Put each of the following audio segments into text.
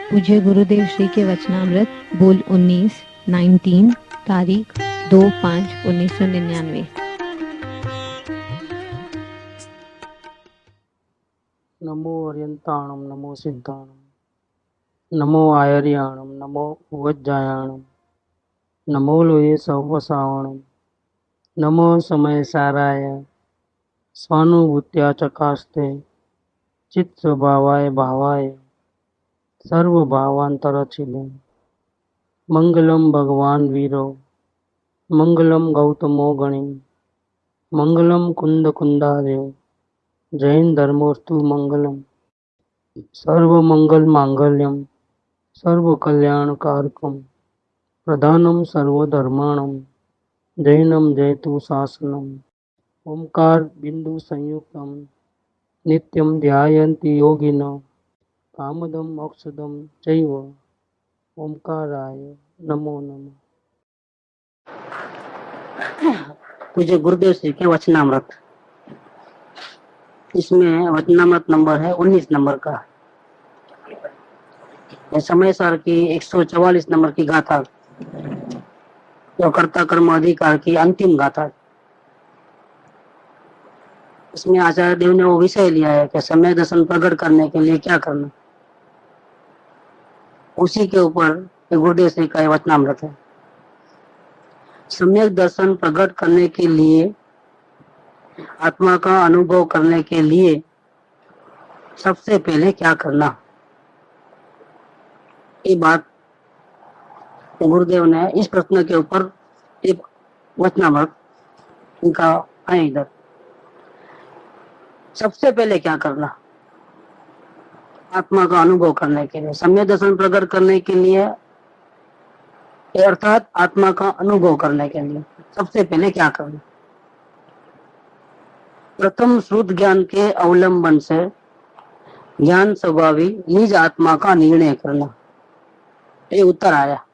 पूज्य गुरुदेव श्री के वचनामृत बोल 19 तारीख 2/5/1999। नमो अर्यंताणम नमो सिद्धाणम नमो आयर्याणम नमो उवज्जायाणम नमो लोये सवसावणम नमो समय साराय स्वानुभूत्या चकास्ते चित्त स्वभावाय भावाय सर्वभावांतरचिले मंगलम भगवान वीरो मंगलम गौतमो गणि मंगलम कुंद कुंदार्य जैन धर्मोस्तु मंगलम सर्वमंगल मांगल्यम सर्वकल्याणकारकम प्रधानम सर्वधर्माणम जैनम जयतु शासनम ओंकार बिंदु संयुक्तम नित्यम ध्यायन्ति योगिनो कामदम मोक्षदम चैव ओंकाराय नमो नमः। पूज्य गुरुदेव श्री के वचनामृत, इसमें वचनामृत नंबर है 19 नंबर का। समय सार की 144 नंबर की गाथा, जो कर्ता कर्म अधिकार की अंतिम गाथा। इसमें आचार्य देव ने वो विषय लिया है कि समय दर्शन प्रकट करने के लिए क्या करना। उसी के ऊपर गुरुदेव श्री का वचनामृत है। सम्यक दर्शन प्रकट करने के लिए, आत्मा का अनुभव करने के लिए सबसे पहले क्या करना, ये बात गुरुदेव ने इस प्रश्न के ऊपर एक वचनामृत इनका है। इधर सबसे पहले क्या करना, आत्मा का अनुभव करने के लिए, सम्यक दर्शन प्रकट करने के लिए, अर्थात आत्मा का अनुभव करने के लिए सबसे पहले क्या करना। प्रथम श्रुत ज्ञान के अवलंबन से ज्ञान स्वभावी निज आत्मा का निर्णय करना, ये उत्तर आया।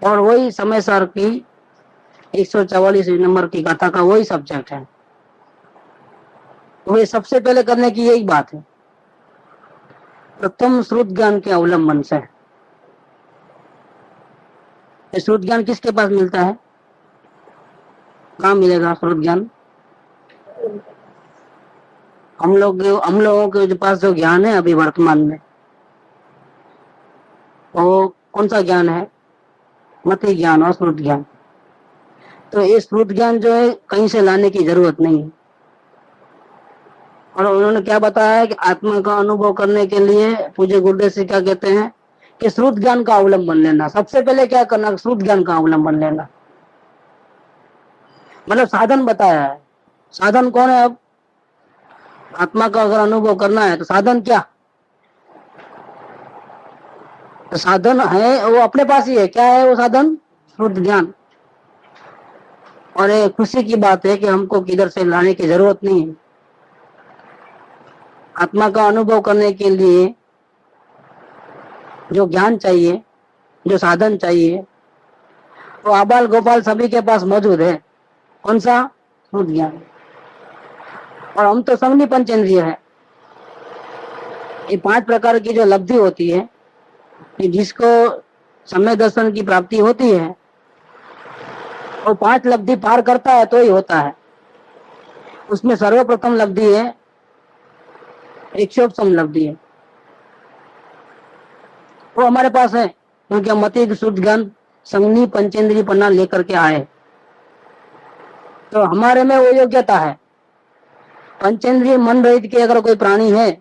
और वही समय सार की 144 नंबर की गाथा का वही सब्जेक्ट है। तो ये सबसे पहले करने की यही बात है, प्रथम श्रुत ज्ञान के अवलंबन से। श्रुत ज्ञान किसके पास मिलता है, कहाँ मिलेगा श्रुत ज्ञान? हम लोगों के पास जो ज्ञान है अभी वर्तमान में, वो कौन सा ज्ञान है? मति ज्ञान और श्रुत ज्ञान। तो ये श्रुत ज्ञान जो है कहीं से लाने की जरूरत नहीं है। और उन्होंने क्या बताया है कि आत्मा का अनुभव करने के लिए पूज्य गुरुदेव श्री क्या कहते हैं कि श्रुत ज्ञान का अवलंबन लेना। सबसे पहले क्या करना, श्रुत ज्ञान का अवलंबन लेना। मतलब साधन बताया है। साधन कौन है? अब आत्मा का अगर अनुभव करना है तो साधन क्या? तो साधन है वो अपने पास ही है। क्या है वो साधन? श्रुत ज्ञान। और ये खुशी की बात है कि हमको किधर से लाने की जरूरत नहीं है। आत्मा का अनुभव करने के लिए जो ज्ञान चाहिए, जो साधन चाहिए, वो आबाल गोपाल सभी के पास मौजूद है। कौन सा? श्रुत ज्ञान। और हम तो संगनी पंचेंद्रिय है। ये 5 प्रकार की जो लब्धि होती है, जिसको सम्यक दर्शन की प्राप्ति होती है, वो 5 लब्धि पार करता है तो ही होता है। उसमें सर्वप्रथम लब्धि है इक्षोपम लब्धि है। वो हमारे पास है क्योंकि हम मति शुद्ध ज्ञान संगनी पंचेंद्रिय पन्ना लेकर के आए, तो हमारे में वो योग्यता है। पंचेंद्रिय मन रहित के अगर कोई प्राणी है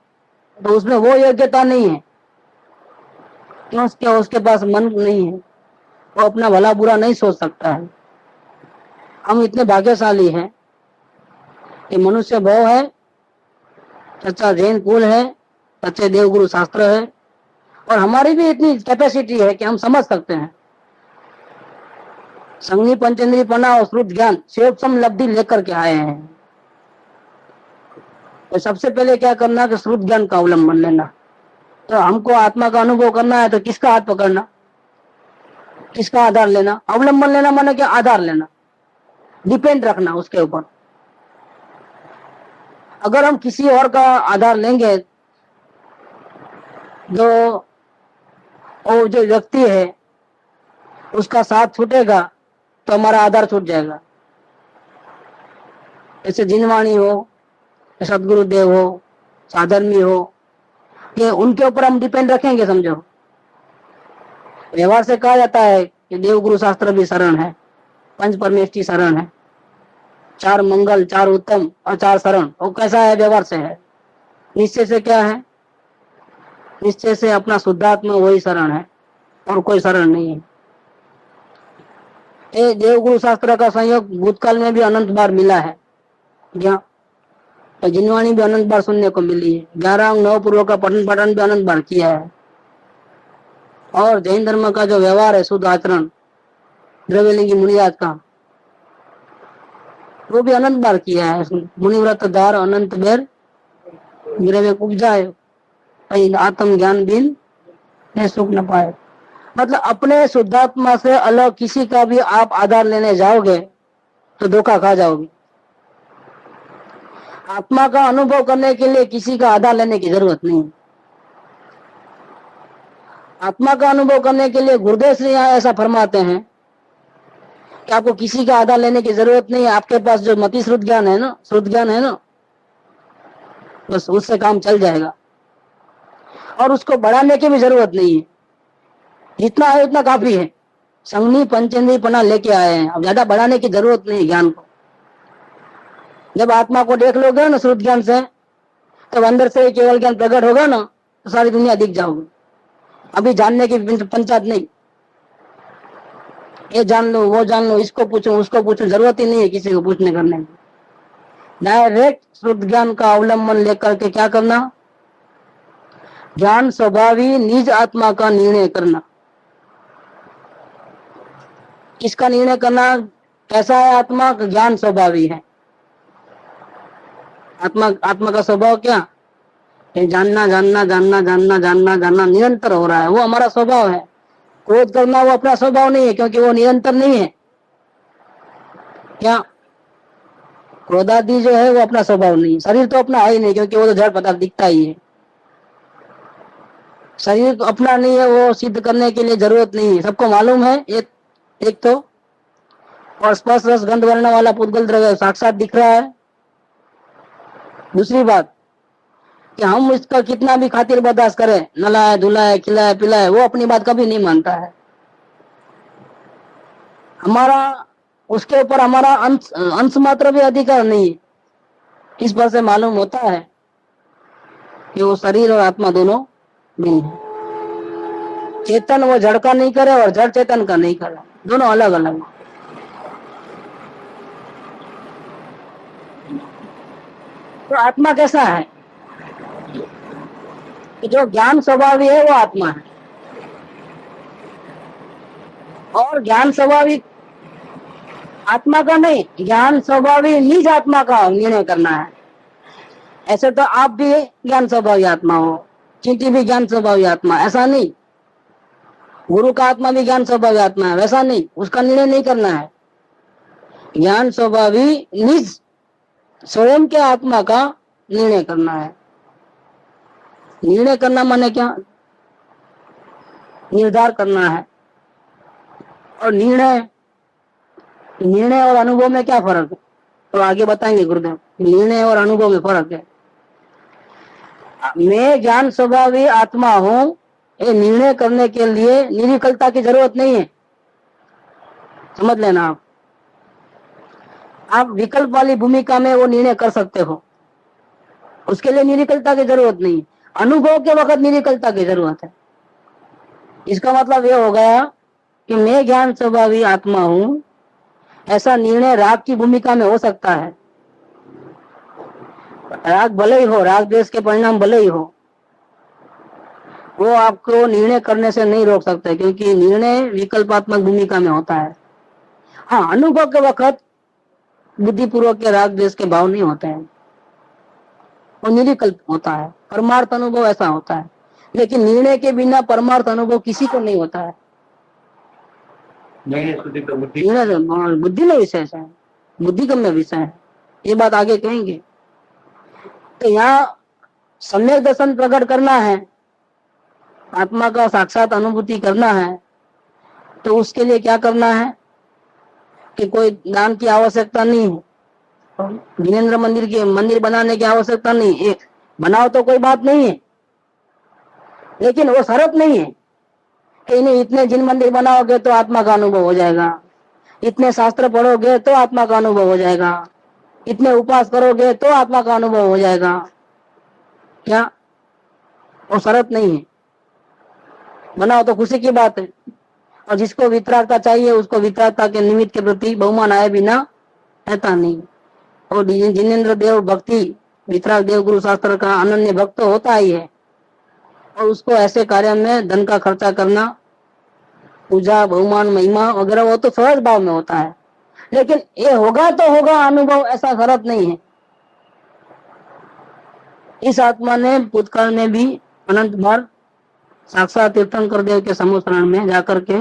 तो उसमें वो योग्यता नहीं है। क्यों? उसके पास मन नहीं है, वो अपना भला बुरा नहीं सोच सकता है। हम इतने भाग्यशाली हैं कि मनुष्य भाव है, सच्चा जैन कुल है, सच्चे देवगुरु शास्त्र है, और हमारी भी इतनी कैपेसिटी है कि हम समझ सकते हैं। संगनी पंचेंद्रिय पन्ना और श्रुत ज्ञान शिवोत्तम लब्धि लेकर के आए हैं। तो सबसे पहले क्या करना कि श्रुत ज्ञान का अवलंबन लेना। तो हमको आत्मा का अनुभव करना है तो किसका हाथ पकड़ना, किसका आधार लेना? अवलंबन लेना माने क्या? आधार लेना, डिपेंड रखना उसके ऊपर। अगर हम किसी और का आधार लेंगे जो और जो व्यक्ति है उसका साथ छूटेगा तो हमारा आधार छूट जाएगा। जैसे जिनवाणी हो, सदगुरुदेव हो, साधर्मी हो, ये उनके ऊपर हम डिपेंड रखेंगे समझो। व्यवहार से कहा जाता है कि देवगुरु शास्त्र भी शरण है, पंच परमेष्टि शरण है, चार मंगल, चार उत्तम और चार शरण। वो कैसा है? व्यवहार से है। निश्चय से क्या है? निश्चय से अपना शुद्धात्मा वही शरण है और कोई शरण नहीं है। ये देवगुरु शास्त्र का संयोग भूतकाल में भी अनंत बार मिला है, क्या? तो जिनवाणी भी अनंत बार सुनने को मिली है। 11 अंग 9 पूर्व का पठन पाठन भी अनंत बार किया है। और जैन धर्म का जो व्यवहार है, शुद्ध आचरण द्रव्यलिंगी मुनिराज का, वो भी अनंत बार किया है। मुनिव्रत धार अनंत बेर गिरे उपजाए, आत्म ज्ञान बिन ने सुख न पाए। मतलब अपने शुद्धात्मा से अलग किसी का भी आप आधार लेने जाओगे तो धोखा खा जाओगे। आत्मा का अनुभव करने के लिए किसी का आधार लेने की जरूरत नहीं। आत्मा का अनुभव करने के लिए गुरुदेव श्री यहाँ ऐसा फरमाते हैं कि आपको किसी का आधार लेने की जरूरत नहीं है। आपके पास जो मति श्रुत ज्ञान है ना, श्रुत ज्ञान है ना, बस उससे काम चल जाएगा और उसको बढ़ाने की भी जरूरत नहीं है। जितना है उतना काफी है। संगनी पंचेंद्री पना लेके आए हैं, अब ज्यादा बढ़ाने की जरूरत नहीं ज्ञान को। जब आत्मा को देख लोगे ना श्रुत ज्ञान से, तब अंदर से केवल ज्ञान प्रकट होगा ना तो सारी दुनिया दिख जाओगी। अभी जानने की पंचायत नहीं, ये जान लो वो जान लो, इसको पूछो उसको पूछो, जरूरत ही नहीं है किसी को पूछने करने की। डायरेक्ट श्रुत ज्ञान का अवलंबन लेकर के क्या करना? ज्ञान स्वभावी निज आत्मा का निर्णय करना। किसका निर्णय करना? कैसा है आत्मा? ज्ञान स्वभावी है। आत्मा का स्वभाव क्या? ये जानना जानना जानना जानना जानना जानना निरंतर हो रहा है, वो हमारा स्वभाव है। क्रोध करना वो अपना स्वभाव नहीं है, क्योंकि वो निरंतर नहीं है। क्या? क्रोधादि जो है वो अपना स्वभाव नहीं। शरीर तो अपना है ही नहीं, क्योंकि वो तो जड़ पदार्थ दिखता ही है। शरीर तो अपना नहीं है, वो सिद्ध करने के लिए जरूरत नहीं है, सबको मालूम है। एक तो और स्पर्श रस गंध वर्ण वाला पुद्गल द्रव्य साक्षात दिख रहा है। दूसरी बात कि हम इसका कितना भी खातिर बर्दाश्त करें, नलाए धुलाए खिलाए पिलाए, वो अपनी बात कभी नहीं मानता है। हमारा उसके ऊपर हमारा अंश मात्र भी अधिकार नहीं है। इस पर से मालूम होता है कि वो शरीर और आत्मा दोनों नहीं है। चेतन वो जड़ का नहीं करे और जड़ चेतन का नहीं करे, दोनों अलग अलग। तो आत्मा कैसा है? कि जो ज्ञान स्वभावी है वो आत्मा है, और ज्ञान स्वभावी आत्मा का नहीं, ज्ञान स्वभावी निज आत्मा का निर्णय करना है। ऐसे तो आप भी ज्ञान स्वभावी आत्मा हो, चींटी भी ज्ञान स्वभावी आत्मा, ऐसा नहीं। गुरु का आत्मा भी ज्ञान स्वभावी आत्मा है, वैसा नहीं। उसका निर्णय नहीं करना है। ज्ञान स्वभावी निज स्वयं के आत्मा का निर्णय करना है। निर्णय करना माने क्या? निर्धार करना है। और निर्णय और अनुभव में क्या फर्क है? तो आगे बताएंगे गुरुदेव। निर्णय और अनुभव में फर्क है। मैं ज्ञान स्वभावी आत्मा हूं, ये निर्णय करने के लिए निरिकलता की जरूरत नहीं है। समझ लेना आप विकल्प वाली भूमिका में वो निर्णय कर सकते हो, उसके लिए निरिकलता की जरूरत नहीं। अनुभव के वक्त निरिकलता की जरूरत है। इसका मतलब ये हो गया कि मैं ज्ञान स्वभावी आत्मा हूं, ऐसा निर्णय राग की भूमिका में हो सकता है। राग भले ही हो, राग द्वेष के परिणाम भले ही हो, वो आपको निर्णय करने से नहीं रोक सकते, क्योंकि निर्णय विकल्पात्मक भूमिका में होता है। हाँ, अनुभव के वक्त बुद्धिपूर्वक के राग द्वेष के भाव नहीं होते हैं, वो निरिकल्प होता है। परमार्थ अनुभव ऐसा होता है, लेकिन निर्णय के बिना परमार्थ अनुभव किसी को नहीं होता है। बुद्धि में विशेष है, बुद्धि गम्य विषय है, ये बात आगे कहेंगे। तो यहाँ सम्यक दर्शन प्रकट करना है आत्मा का साक्षात अनुभूति करना है तो उसके लिए क्या करना है कि कोई दान की आवश्यकता नहीं है, जिनेन्द्र मंदिर बनाने की आवश्यकता नहीं, एक बनाओ तो कोई बात नहीं है, लेकिन वो शर्त नहीं है कि नहीं इतने जिन मंदिर बनाओगे तो आत्मा का अनुभव हो जाएगा, इतने शास्त्र पढ़ोगे तो आत्मा का अनुभव हो जाएगा, इतने उपास करोगे तो आत्मा का अनुभव हो जाएगा। क्या वो शर्त नहीं है। बनाओ तो खुशी की बात है, और जिसको वितरागता चाहिए उसको वितरागता के निमित्त के प्रति बहुमान आए बिना रहता नहीं। और जिनेन्द्र देव भक्ति वितराग देव गुरु शास्त्र का अनन्य भक्त तो होता ही है, और उसको ऐसे कार्य में धन का खर्चा करना, पूजा बहुमान महिमा वगैरह वो तो सहज भाव में होता है, लेकिन ये होगा तो होगा अनुभव, ऐसा शरत नहीं है। इस आत्मा ने भूतकाल में भी अनंत बार साक्षात तीर्थंकर देव के समूह में जाकर के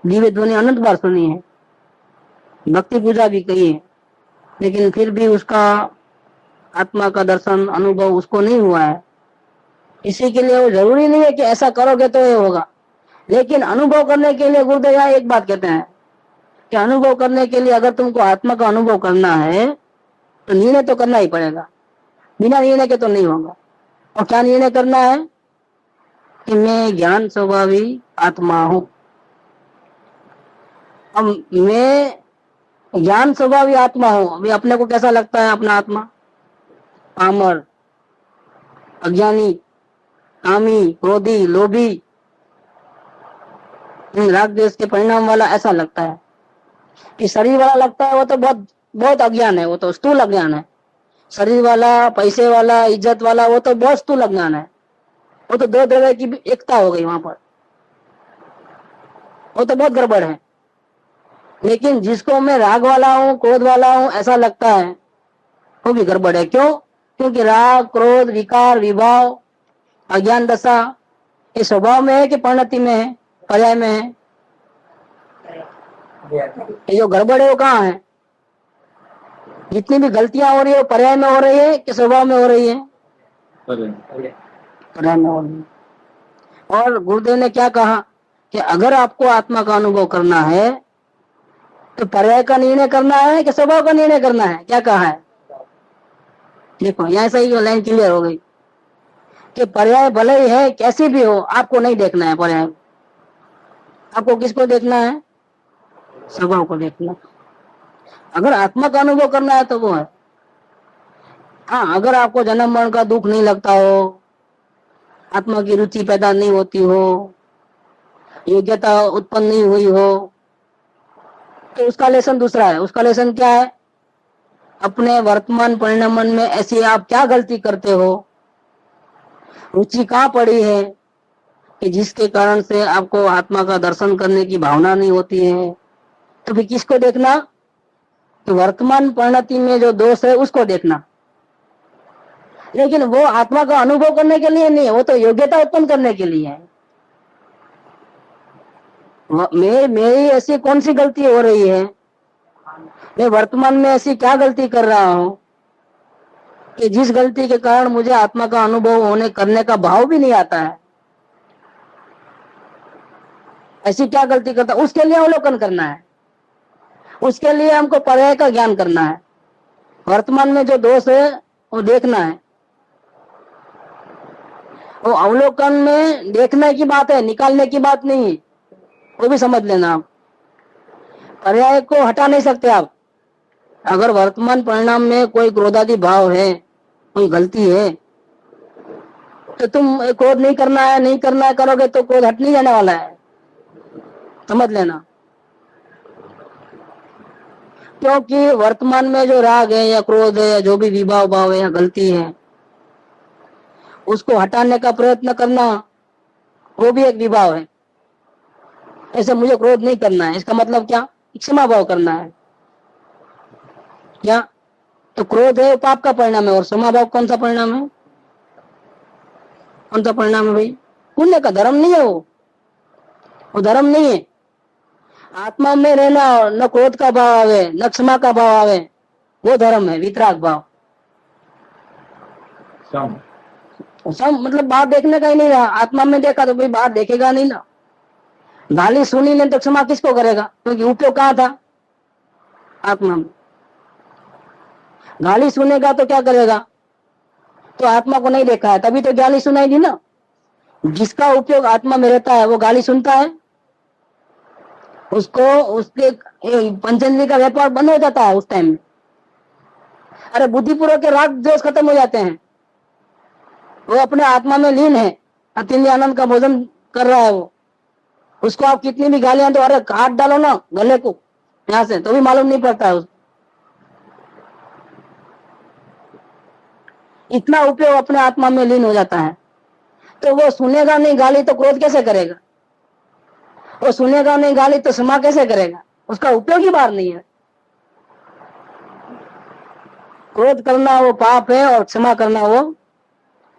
दिव्य ध्वनि अनंत बार सुनी है, भक्ति पूजा भी कही है, लेकिन फिर भी उसका आत्मा का दर्शन अनुभव उसको नहीं हुआ है। इसी के लिए वो जरूरी नहीं है कि ऐसा करोगे तो ये होगा, लेकिन अनुभव करने के लिए गुरुदेव यहाँ एक बात कहते हैं कि अनुभव करने के लिए अगर तुमको आत्मा का अनुभव करना है तो निर्णय तो करना ही पड़ेगा, बिना निर्णय के तो नहीं होगा। और क्या निर्णय करना है कि मैं ज्ञान स्वभावी आत्मा हूं। अब मैं ज्ञान स्वभावी आत्मा हूं, अभी अपने को कैसा लगता है अपना आत्मा? पामर, अज्ञानी, कामी, क्रोधी, लोभी, राग द्वेष के परिणाम वाला ऐसा लगता है। कि शरीर वाला लगता है वो तो बहुत बहुत अज्ञान है, वो तो स्थूल अज्ञान है। शरीर वाला, पैसे वाला, इज्जत वाला वो तो बहुत स्थूल अज्ञान है, वो तो दो द्रव्य की एकता हो गई वहां पर, वो तो बहुत गड़बड़ है। लेकिन जिसको मैं राग वाला हूँ, क्रोध वाला हूँ ऐसा लगता है, वो भी गड़बड़ है। क्यों? क्योंकि राग, क्रोध, विकार, विभाव, अज्ञान दशा ये स्वभाव में है कि परिणति में है, पर्याय में है? ये जो गड़बड़ है वो कहाँ है? जितनी भी गलतियां हो रही है वो पर्याय में हो रही है कि स्वभाव में हो रही है? पर्याय में हो रही है। और गुरुदेव ने क्या कहा कि अगर आपको आत्मा का अनुभव करना है तो पर्याय का निर्णय करना है कि स्वभाव का निर्णय करना है? क्या कहा है? देखो यहाँ से ही लाइन क्लियर हो गई कि पर्याय भले ही है कैसी भी हो, आपको नहीं देखना है पर्याय। आपको किसको देखना है? स्वभाव को देखना। अगर आत्मा का अनुभव करना है तो वो है। हाँ, अगर आपको जन्म मरण का दुख नहीं लगता हो, आत्मा की रुचि पैदा नहीं होती हो, योग्यता उत्पन्न नहीं हुई हो, तो उसका लेसन दूसरा है। उसका लेसन क्या है? अपने वर्तमान परिणामन में ऐसी आप क्या गलती करते हो, रुचि कहाँ पड़ी है कि जिसके कारण से आपको आत्मा का दर्शन करने की भावना नहीं होती है। तो फिर किसको देखना? कि वर्तमान परिणति में जो दोष है उसको देखना। लेकिन वो आत्मा का अनुभव करने के लिए नहीं है, वो तो योग्यता उत्पन्न करने के लिए है। मेरी ऐसी कौन सी गलती हो रही है, मैं वर्तमान में ऐसी क्या गलती कर रहा हूं कि जिस गलती के कारण मुझे आत्मा का अनुभव होने करने का भाव भी नहीं आता है? ऐसी क्या गलती करता, उसके लिए अवलोकन करना है। उसके लिए हमको पर्याय का ज्ञान करना है। वर्तमान में जो दोष है वो देखना है। वो अवलोकन में देखने की बात है, निकालने की बात नहीं है, वो भी समझ लेना। आप पर्याय को हटा नहीं सकते। आप अगर वर्तमान परिणाम में कोई क्रोधादि भाव है, कोई गलती है, तो तुम क्रोध नहीं करना है, नहीं करना है, करोगे तो क्रोध हट नहीं जाने वाला है, समझ लेना। क्योंकि वर्तमान में जो राग है या क्रोध है या जो भी विभाव भाव है या गलती है, उसको हटाने का प्रयत्न करना वो भी एक विभाव है। ऐसे मुझे क्रोध नहीं करना है, इसका मतलब क्या? क्षमा भाव करना है। क्या? तो क्रोध है पाप का परिणाम है, और क्षमा भाव कौन सा परिणाम है? कौन सा परिणाम है भाई? पुण्य का, धर्म नहीं है वो धर्म नहीं है। आत्मा में रहना, न क्रोध का भाव आवे, न क्षमा का भाव आवे, वो धर्म है, वितराग भाव। सब मतलब बाहर देखने का ही नहीं रहा, आत्मा में देखा तो भाई बाहर देखेगा नहीं ना। गाली सुनी नहीं तो क्षमा किसको करेगा, क्योंकि उपयोग कहाँ था, आत्मा में। गाली सुनेगा तो क्या करेगा, तो आत्मा को नहीं देखा है, तभी तो गाली सुनाई दी ना। जिसका उपयोग आत्मा में रहता है वो गाली सुनता है, उसको उसके पंचेंद्रिय का व्यापार बंद हो जाता है उस टाइम में। अरे बुद्धिपूर्वक के राग द्वेष खत्म हो जाते हैं, वो अपने आत्मा में लीन है, अतिन्य आनंद का भोजन कर रहा है वो। उसको आप कितनी भी गालियां दो, अरे हाथ डालो ना गले को यहां से, तो भी मालूम नहीं पड़ता है उसको। इतना उपयोग अपने आत्मा में लीन हो जाता है। तो वो सुनेगा नहीं गाली तो क्रोध कैसे करेगा, वो सुनेगा नहीं गाली तो क्षमा कैसे करेगा, उसका उपयोग ही बाहर नहीं है। क्रोध करना वो पाप है और क्षमा करना वो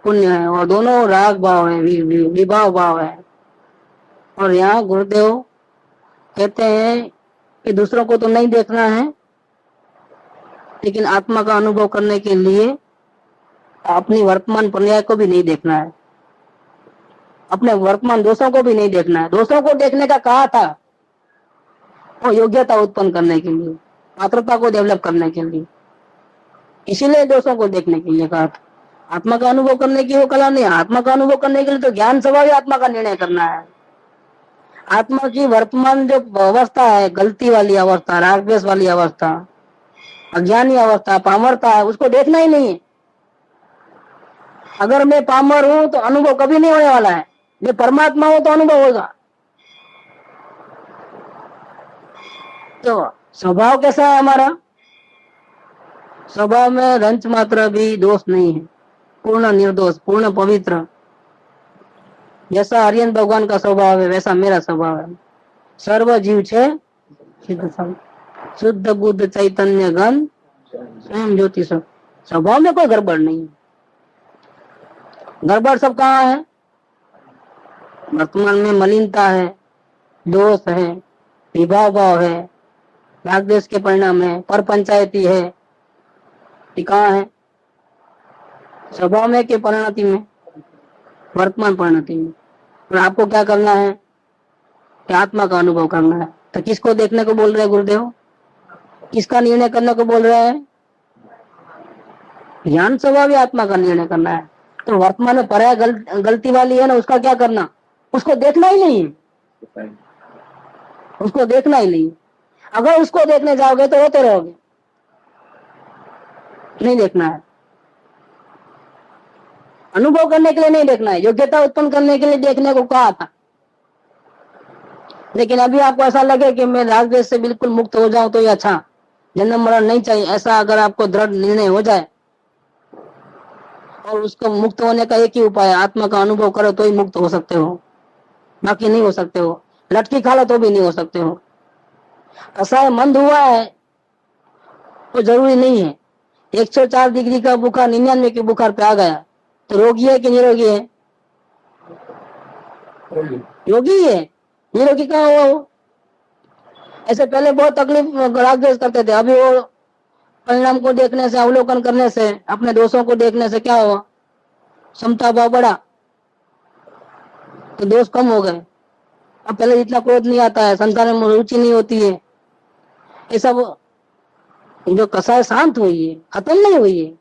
पुण्य है, और दोनों राग भाव है, विभाव भाव है। और यहाँ गुरुदेव कहते हैं कि दूसरों को तो नहीं देखना है, लेकिन आत्मा का अनुभव करने के लिए अपनी वर्तमान पर्याय को भी नहीं देखना है, अपने वर्तमान दोषों को भी नहीं देखना है। दोषों को देखने का कहा था, वो योग्यता उत्पन्न करने के लिए, पात्रता को डेवलप करने के लिए, इसीलिए दोषों को देखने के लिए कहा था। आत्मा का अनुभव करने की वो कला नहीं, आत्मा का अनुभव करने के लिए तो ज्ञान स्वभाव आत्मा का निर्णय करना है। आत्मा की वर्तमान जो अवस्था है, गलती वाली अवस्था, राग द्वेष वाली अवस्था, अज्ञानी अवस्था, पामरता है, उसको देखना ही नहीं है। अगर मैं पामर हूं तो अनुभव कभी नहीं होने वाला है, मैं परमात्मा हूं तो अनुभव होगा। तो स्वभाव कैसा है हमारा, स्वभाव में रंच मात्र भी दोष नहीं है, पूर्ण निर्दोष, पूर्ण पवित्र। जैसा हरियन भगवान का स्वभाव है वैसा मेरा स्वभाव है। सर्व जीव छे शुद्ध बुद्ध चैतन्य घन स्वयं ज्योति सब। स्वभाव में कोई गड़बड़ नहीं है। गड़बड़ सब कहाँ है, वर्तमान में मलिनता है, दोष है, विभाव भाव है, राग द्वेष के परिणाम है, पर पंचायती है, ये कहाँ है, स्वभाव में के परिणति में, वर्तमान परिणति में। और आपको क्या करना है कि आत्मा का अनुभव करना है। तो किसको देखने को बोल रहे हैं गुरुदेव, किसका निर्णय करने को बोल रहे हैं, ज्ञान स्वभाव आत्मा का निर्णय करना है। तो वर्तमान में पर्याय गलती वाली है ना, उसका क्या करना, उसको देखना ही नहीं है, उसको देखना ही नहीं। अगर उसको देखने जाओगे तो रोते रहोगे, नहीं देखना है। अनुभव करने के लिए नहीं देखना है, योग्यता उत्पन्न करने के लिए देखने को कहा था। लेकिन अभी आपको ऐसा लगे कि मैं राग द्वेष से बिल्कुल मुक्त हो जाऊं तो ये अच्छा, जन्म मरण नहीं चाहिए, ऐसा अगर आपको दृढ़ निर्णय हो जाए, और उसको मुक्त होने का एक ही उपाय है, आत्मा का अनुभव करो तो ही मुक्त हो सकते हो, बाकी नहीं हो सकते हो। लटकी खा लो तो भी नहीं हो सकते हो। ऐसा है, मंद हुआ है तो जरूरी नहीं है। 104 डिग्री का बुखार 99 के बुखार पे आ गया तो रोगी है कि निरोगी है, योगी है, निरोगी कहाँ हुआ वो। ऐसे पहले बहुत तकलीफ राग द्वेष करते थे, अभी वो परिणाम को देखने से, अवलोकन करने से, अपने दोषों को देखने से क्या हुआ, क्षमता भाव बढ़ा, तो दोष कम हो गए। अब पहले जितना क्रोध नहीं आता है, संसार में रुचि नहीं होती है, ये सब जो कसाय शांत हुई है, खत्म नहीं हुई है।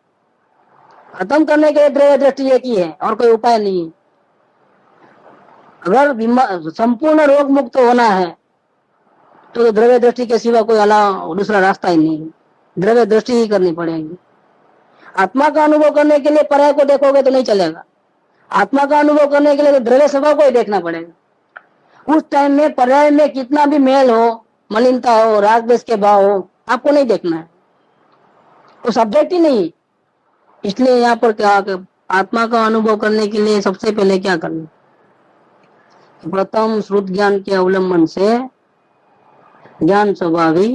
खत्म करने के लिए द्रव्य दृष्टि एक ही है और कोई उपाय नहीं है। अगर संपूर्ण रोग मुक्त होना है तो द्रव्य दृष्टि के सिवा कोई अलावा दूसरा रास्ता ही नहीं है, द्रव्य दृष्टि ही करनी पड़ेगी। आत्मा का अनुभव करने के लिए पर्याय को देखोगे तो नहीं चलेगा, आत्मा का अनुभव करने के लिए तो द्रव्य स्वभाव को ही देखना पड़ेगा। उस टाइम में पर्याय में कितना भी मेल हो, मलिनता हो, राग द्वेष के भाव हो, आपको नहीं देखना है, वो सब्जेक्ट ही नहीं। इसलिए यहाँ पर क्या कि आत्मा का अनुभव करने के लिए सबसे पहले क्या करना, प्रथम श्रुत ज्ञान के अवलंबन से ज्ञान स्वभावी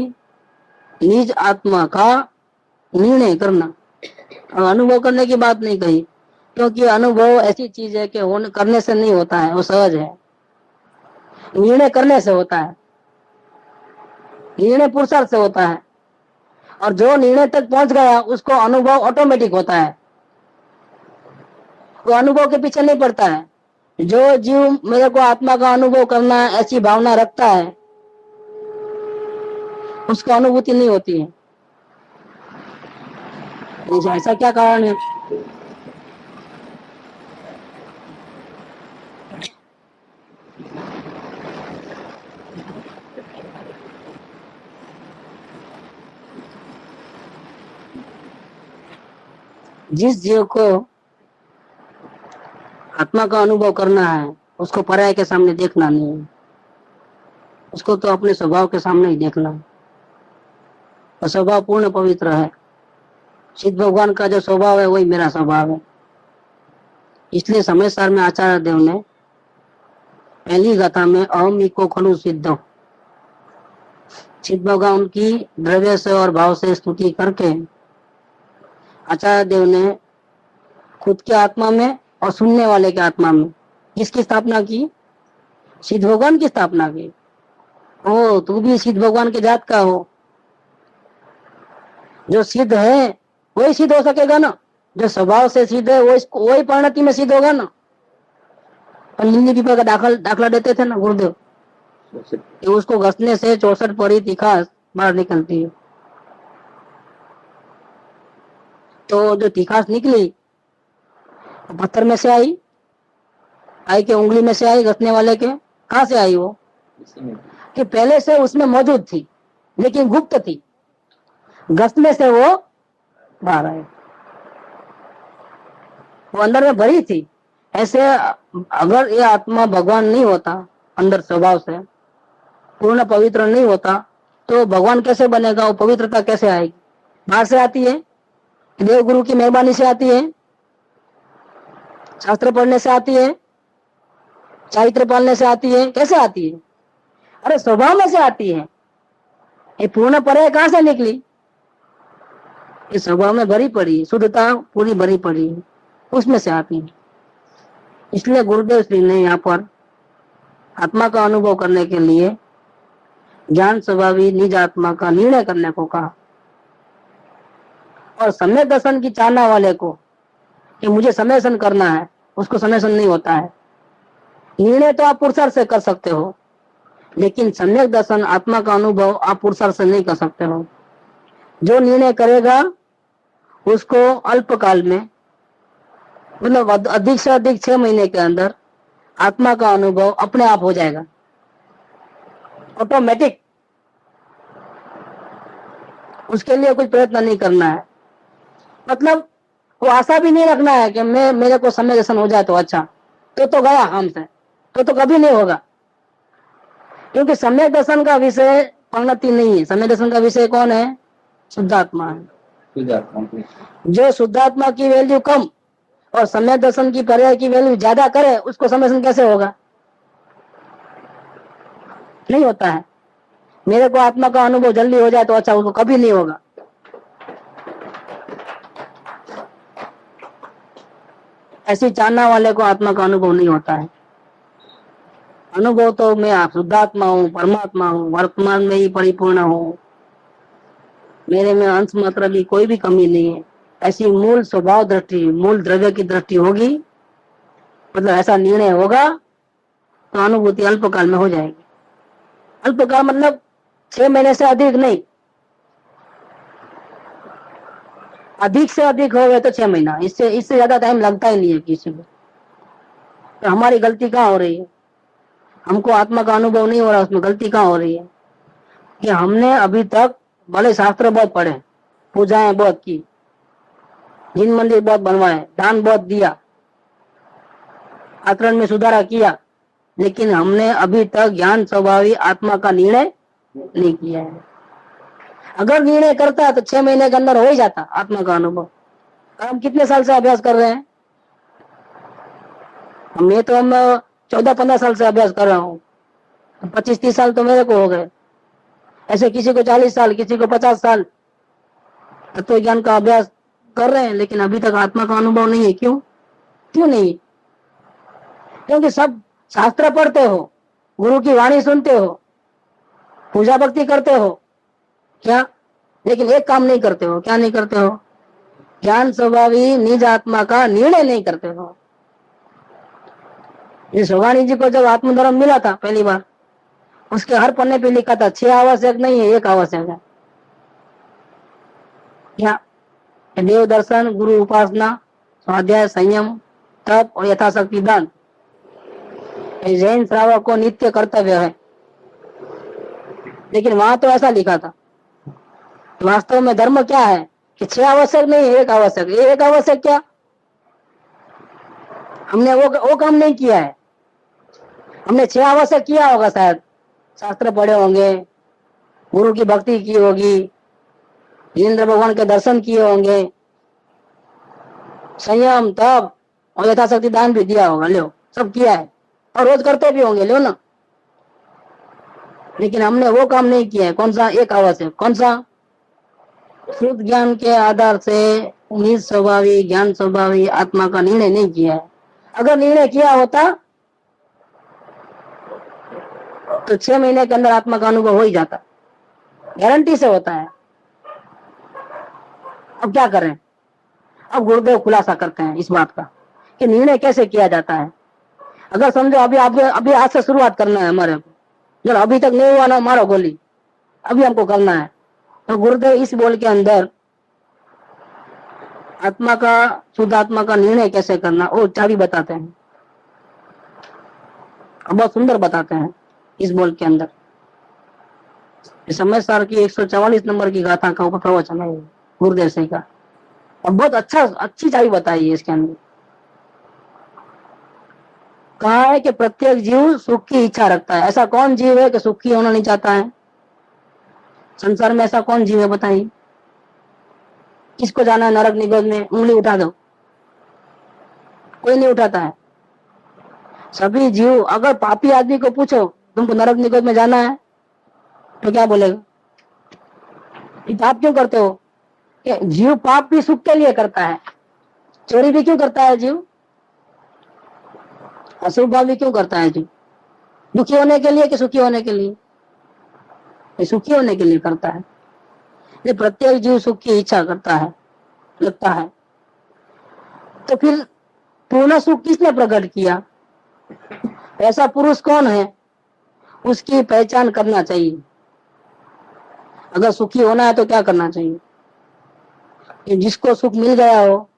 निज आत्मा का निर्णय करना। और अनुभव करने की बात नहीं कही, क्योंकि अनुभव ऐसी चीज है कि करने से नहीं होता है, वो सहज है, निर्णय करने से होता है, निर्णय पुरुषार्थ से होता है। और जो निर्णय तक पहुंच गया उसको अनुभव ऑटोमेटिक होता है। वो अनुभव के पीछे नहीं पड़ता है। जो जीव मेरे को आत्मा का अनुभव करना है ऐसी भावना रखता है, उसको अनुभूति नहीं होती है। ऐसा क्या कारण है? जिस जीव को आत्मा का अनुभव करना है उसको पराये के सामने देखना नहीं है, उसको तो अपने स्वभाव के सामने ही देखना है। और स्वभाव पूर्ण पवित्र है। सिद्ध भगवान का जो स्वभाव है वही मेरा स्वभाव है। इसलिए समय सार में आचार्य देव ने पहली गाथा में अहम इको खलु सिद्ध, सिद्ध भगवान की द्रव्य से और भाव से स्तुति करके आचार्य देव ने खुद के आत्मा में और सुनने वाले के आत्मा में किसकी स्थापना की? सिद्ध भगवान की स्थापना की। ओ तू भी सिद्ध भगवान के जात का हो। जो सिद्ध है वही सिद्ध हो सकेगा ना। जो स्वभाव से सिद्ध है वही परिणति में सिद्ध होगा ना। और लिंगी पीपल का दाखला देते थे ना गुरुदेव, कि उसको घसने से 64 परी तीखास बाहर निकलती है। तो जो तीखास निकली पत्थर में से आई के उंगली में से आई, घसने वाले के कहां से आई? वो कि पहले से उसमें मौजूद थी लेकिन गुप्त थी, घसने से वो बाहर आई। वो अंदर में भरी थी। ऐसे अगर ये आत्मा भगवान नहीं होता, अंदर स्वभाव से पूर्ण पवित्र नहीं होता, तो भगवान कैसे बनेगा? वो पवित्रता कैसे आएगी? बाहर से आती है, देव गुरु की मेहरबानी से आती है, शास्त्र पढ़ने से आती है, चारित्र पालने से आती है। कैसे आती है? अरे स्वभाव में से आती है। ये पूर्ण पर्याय कहां से निकली? ये स्वभाव में भरी पड़ी, शुद्धता पूरी भरी पड़ी है, उसमें से आती है। इसलिए गुरुदेव श्री ने यहाँ पर आत्मा का अनुभव करने के लिए ज्ञान स्वभावी निज आत्मा का निर्णय करने को कहा। और समय दर्शन की चाहना वाले को कि मुझे समयसन करना है, उसको समयसन नहीं होता है। निर्णय तो आप पुरुषार्थ से कर सकते हो, लेकिन सम्यक दर्शन आत्मा का अनुभव आप पुरुषार्थ से नहीं कर सकते हो। जो निर्णय करेगा उसको अल्पकाल में, मतलब अधिक से अधिक 6 महीने के अंदर आत्मा का अनुभव अपने आप हो जाएगा, ऑटोमेटिक। उसके लिए कुछ प्रयत्न नहीं करना है। मतलब वो आशा भी नहीं रखना है कि मेरे को समय दर्शन हो जाए तो अच्छा, तो गया हमसे, तो कभी नहीं होगा। क्योंकि समय दर्शन का विषय परिणति नहीं है। समय दर्शन का विषय कौन है? शुद्धात्मा है। जो शुद्धात्मा की वैल्यू कम और समय दर्शन की पर्याय की वैल्यू ज्यादा करे, उसको समय दर्शन कैसे होगा? नहीं होता है। मेरे को आत्मा का अनुभव जल्दी हो जाए तो अच्छा, उसको कभी नहीं होगा। ऐसी चाहना वाले को आत्मा का अनुभव नहीं होता है। अनुभव तो मैं शुद्धात्मा हूँ, परमात्मा हूँ, वर्तमान में ही परिपूर्ण हूँ, मेरे में अंश मात्र भी कोई भी कमी नहीं है, ऐसी मूल स्वभाव दृष्टि, मूल द्रव्य की दृष्टि होगी, मतलब ऐसा निर्णय होगा, तो अनुभूति अल्पकाल में हो जाएगी। अल्पकाल मतलब 6 महीने से अधिक नहीं, अधिक से अधिक हो गए तो 6 महीना, इससे ज्यादा टाइम लगता ही नहीं है किसी को। तो हमारी गलती कहाँ हो रही है? हमको आत्मा का अनुभव नहीं हो रहा, उसमें गलती कहाँ हो रही है? कि हमने अभी तक भले शास्त्र बहुत पढ़े, पूजाएं बहुत की, जिन मंदिर बहुत बनवाए, दान बहुत दिया, आचरण में सुधारा किया, लेकिन हमने अभी तक ज्ञान स्वभावी आत्मा का निर्णय नहीं किया है। अगर निर्णय करता तो 6 महीने के अंदर हो ही जाता आत्मा का अनुभव। हम कितने साल से अभ्यास कर रहे हैं? हम 14-15 साल से अभ्यास कर रहा हूँ, 25-30 साल तो मेरे को हो गए। ऐसे किसी को 40 साल, किसी को 50 साल तत्व ज्ञान का अभ्यास कर रहे हैं, लेकिन अभी तक आत्मा का अनुभव नहीं है। क्यों नहीं? क्योंकि सब शास्त्र पढ़ते हो, गुरु की वाणी सुनते हो, पूजा भक्ति करते हो क्या, लेकिन एक काम नहीं करते हो। क्या नहीं करते हो? ज्ञान स्वभावी निज आत्मा का निर्णय नहीं करते हो। ये सोगानी जी को जब आत्मधर्म मिला था पहली बार, उसके हर पन्ने पे लिखा था 6 आवश्यक नहीं है, 1 आवश्यक है। क्या? देव दर्शन, गुरु उपासना, स्वाध्याय, संयम, तप और यथाशक्ति दान, जैन श्रावक को नित्य कर्तव्य है। लेकिन वहां तो ऐसा लिखा था। वास्तव में धर्म क्या है कि 6 आवश्यक नहीं है, 1 आवश्यक। 1 आवश्यक क्या? हमने वो काम नहीं किया है। हमने 6 आवश्यक किया होगा शायद, शास्त्र पढ़े होंगे, गुरु की भक्ति की होगी, इंद्र भगवान के दर्शन किए होंगे, संयम, तप और यथाशक्ति दान भी दिया होगा, लो सब किया है, और रोज करते भी होंगे, लो ना। लेकिन हमने वो काम नहीं किया है। कौन सा? 1 आवश्यक। कौन सा? शुद्ध ज्ञान के आधार से निज स्वभावी, ज्ञान स्वभावी आत्मा का निर्णय नहीं किया है। अगर निर्णय किया होता तो 6 महीने के अंदर आत्मा का अनुभव हो ही जाता, गारंटी से होता है। अब क्या करें? अब गुरुदेव खुलासा करते हैं इस बात का कि निर्णय कैसे किया जाता है। अगर समझो अभी आज से शुरुआत करना है हमारे को, जब अभी तक नहीं हुआ ना, मारो गोली, अभी हमको करना है। तो गुरुदेव इस बोल के अंदर आत्मा का, शुद्ध आत्मा का निर्णय कैसे करना, वो चाबी बताते हैं, बहुत सुंदर बताते हैं इस बोल के अंदर। समय सार की 144 नंबर की गाथा का ऊपर प्रवचन है गुरुदेव से का, और बहुत अच्छी चाबी बताई है इसके अंदर। कहा है कि प्रत्येक जीव सुख की इच्छा रखता है। ऐसा कौन जीव है कि सुखी होना नहीं चाहता है? संसार में ऐसा कौन जीव है बताइए? किसको जाना है नरक निगोद में? उंगली उठा दो, कोई नहीं उठाता है। सभी जीव, अगर पापी आदमी को पूछो तुमको नरक निगोद में जाना है, तो क्या बोलेगा? पाप क्यों करते हो? कि जीव पाप भी सुख के लिए करता है। चोरी भी क्यों करता है जीव? अशुभ भाव भी क्यों करता है जीव? दुखी होने के लिए कि सुखी होने के लिए? सुखी होने के लिए करता है। ये प्रत्येक जीव सुख की इच्छा करता है, रखता है। तो फिर पूर्ण सुख किसने प्रकट किया? ऐसा पुरुष कौन है? उसकी पहचान करना चाहिए। अगर सुखी होना है तो क्या करना चाहिए? कि जिसको सुख मिल गया हो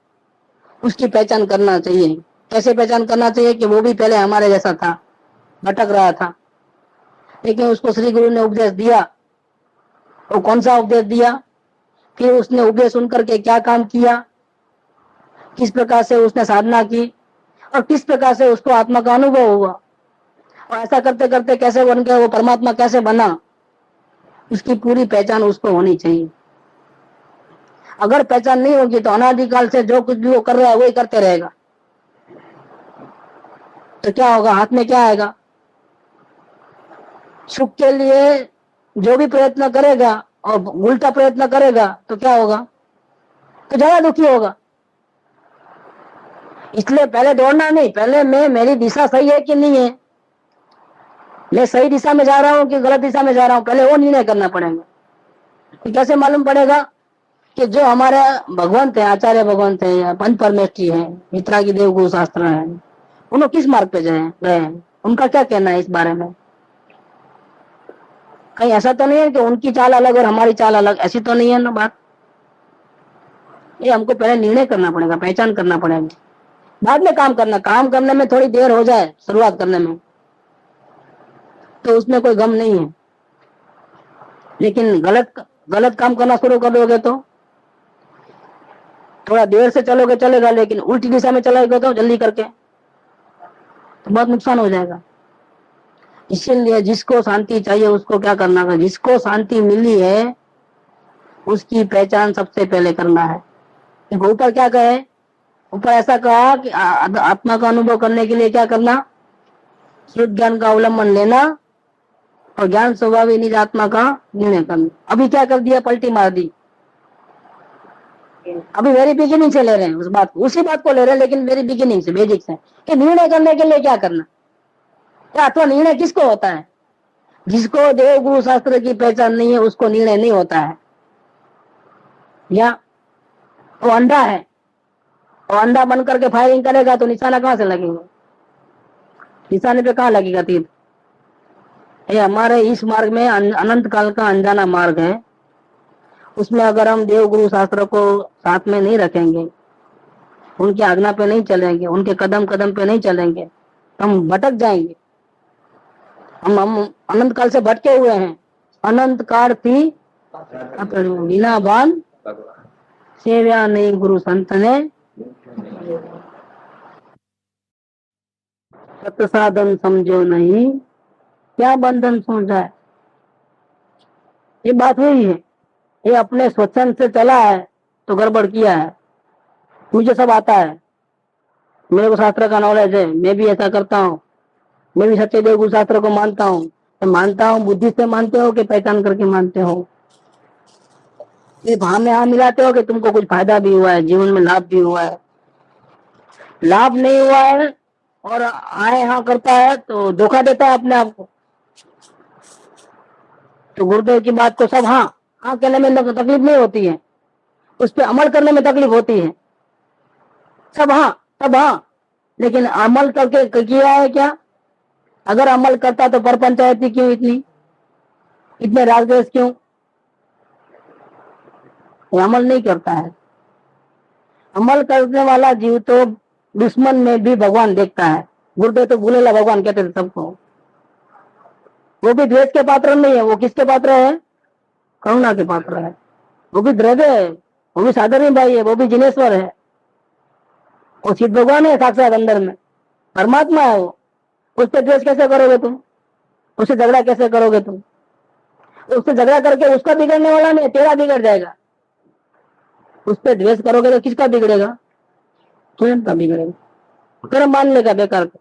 उसकी पहचान करना चाहिए। कैसे पहचान करना चाहिए? कि वो भी पहले हमारे जैसा था, भटक रहा था, लेकिन उसको श्री गुरु ने उपदेश दिया। वो कौन सा उपदेश दिया? फिर उसने उपदेश सुन करके क्या काम किया, किस प्रकार से उसने साधना की, और किस प्रकार से उसको आत्मा का अनुभव हुआ, और ऐसा करते करते कैसे बन गया, वो परमात्मा कैसे बना, उसकी पूरी पहचान उसको होनी चाहिए। अगर पहचान नहीं होगी तो अनादिकाल से जो कुछ भी वो कर रहा है वही करते रहेगा। तो क्या होगा? हाथ में क्या आएगा? सुख के लिए जो भी प्रयत्न करेगा और उल्टा प्रयत्न करेगा तो क्या होगा? तो ज्यादा दुखी होगा। इसलिए पहले दौड़ना नहीं, पहले मेरी दिशा सही है कि नहीं है, मैं सही दिशा में जा रहा हूँ कि गलत दिशा में जा रहा हूँ, पहले वो निर्णय करना पड़ेगा। तो कैसे मालूम पड़ेगा? कि जो हमारे भगवंत है, आचार्य भगवंत है या पंच परमेष्ठी है, मित्रा की देवगुरु शास्त्र है, उन्होंने किस मार्ग पे गए हैं, उनका क्या कहना है इस बारे में। कहीं ऐसा तो नहीं है कि उनकी चाल अलग और हमारी चाल अलग, ऐसी तो नहीं है ना बात। ये हमको पहले निर्णय करना पड़ेगा, पहचान करना पड़ेगा, बाद में काम करना। काम करने में थोड़ी देर हो जाए शुरुआत करने में तो उसमें कोई गम नहीं है, लेकिन गलत काम करना शुरू कर दोगे तो थोड़ा देर से चलोगे चलेगा, लेकिन उल्टी दिशा में चलोगे तो जल्दी करके तो बहुत नुकसान हो जाएगा। इसीलिए जिसको शांति चाहिए उसको क्या करना है? जिसको शांति मिली है उसकी पहचान सबसे पहले करना है। ऊपर क्या कहे? ऊपर ऐसा कहा कि आत्मा का अनुभव करने के लिए क्या करना? शुद्ध ज्ञान का अवलंबन लेना और ज्ञान स्वभावी निज आत्मा का निर्णय करना। अभी क्या कर दिया? पलटी मार दी। अभी वेरी बिगिनिंग से ले रहे हैं उस बात को, उसी बात को ले रहे हैं, लेकिन वेरी बिगिनिंग से, बेसिक से, कि निर्णय करने के लिए क्या करना। या अथवा निर्णय किसको होता है? जिसको देव गुरु शास्त्र की पहचान नहीं है उसको निर्णय नहीं होता है। या वो अंधा है, और अंधा बन करके फायरिंग करेगा तो निशाना कहां से लगेगा? निशाने पे कहाँ लगेगा तीर? ये हमारे इस मार्ग में अनंत काल का अनजाना मार्ग है। उसमें अगर हम देव गुरु शास्त्र को साथ में नहीं रखेंगे, उनकी आज्ञा पे नहीं चलेंगे, उनके कदम कदम पे नहीं चलेंगे, हम भटक जाएंगे। हम अनंत काल से भटके हुए हैं। अनंत काल थी बिना भान सेव्या नहीं गुरु संत ने, सत साधन समझो नहीं, क्या बंधन सो जाए। ये बात हुई है। ये अपने स्वच्छंद से चला है तो गड़बड़ किया है। मुझे सब आता है, मेरे को शास्त्र का नॉलेज है, मैं भी ऐसा करता हूँ, मैं भी सच्चे देव गुरु शास्त्र को मानता हूँ। तो मानता हूँ बुद्धि से मानते हो कि पहचान करके मानते हो? ये भाव में हाँ मिलाते हो कि तुमको कुछ फायदा भी हुआ है, जीवन में लाभ भी हुआ है। लाभ नहीं हुआ है और आए हाँ करता है तो धोखा देता है अपने आप को। तो गुरुदेव की बात को सब हाँ हाँ कहने में तकलीफ नहीं होती है, उस पर अमल करने में तकलीफ होती है। सब हाँ, लेकिन अमल करके किया है क्या? अगर अमल करता तो पर पंचायती क्यों इतने राजद्वेष क्यों? अमल नहीं करता है। अमल करने वाला जीव तो दुश्मन में भी भगवान देखता है। गुरुदेव तो भूलेला भगवान कहते थे सबको। वो भी द्वेष के पात्र नहीं है, वो किसके पात्र है? करुणा के पात्र है। वो भी द्रव्य है, वो भी साधारण भाई है, वो भी जिनेश्वर है, वो सिद्ध भगवान है साक्षात अंदर में, परमात्मा है वो। उस पर द्वेष कैसे करोगे तुम? उससे झगड़ा कैसे करोगे तुम? उससे झगड़ा करके उसका बिगड़ने वाला नहीं, तेरा बिगड़ जाएगा। उस पर द्वेष करोगे तो किसका बिगड़ेगा? स्वयं का बिगड़ेगा। कर्म मान लेगा बेकार का।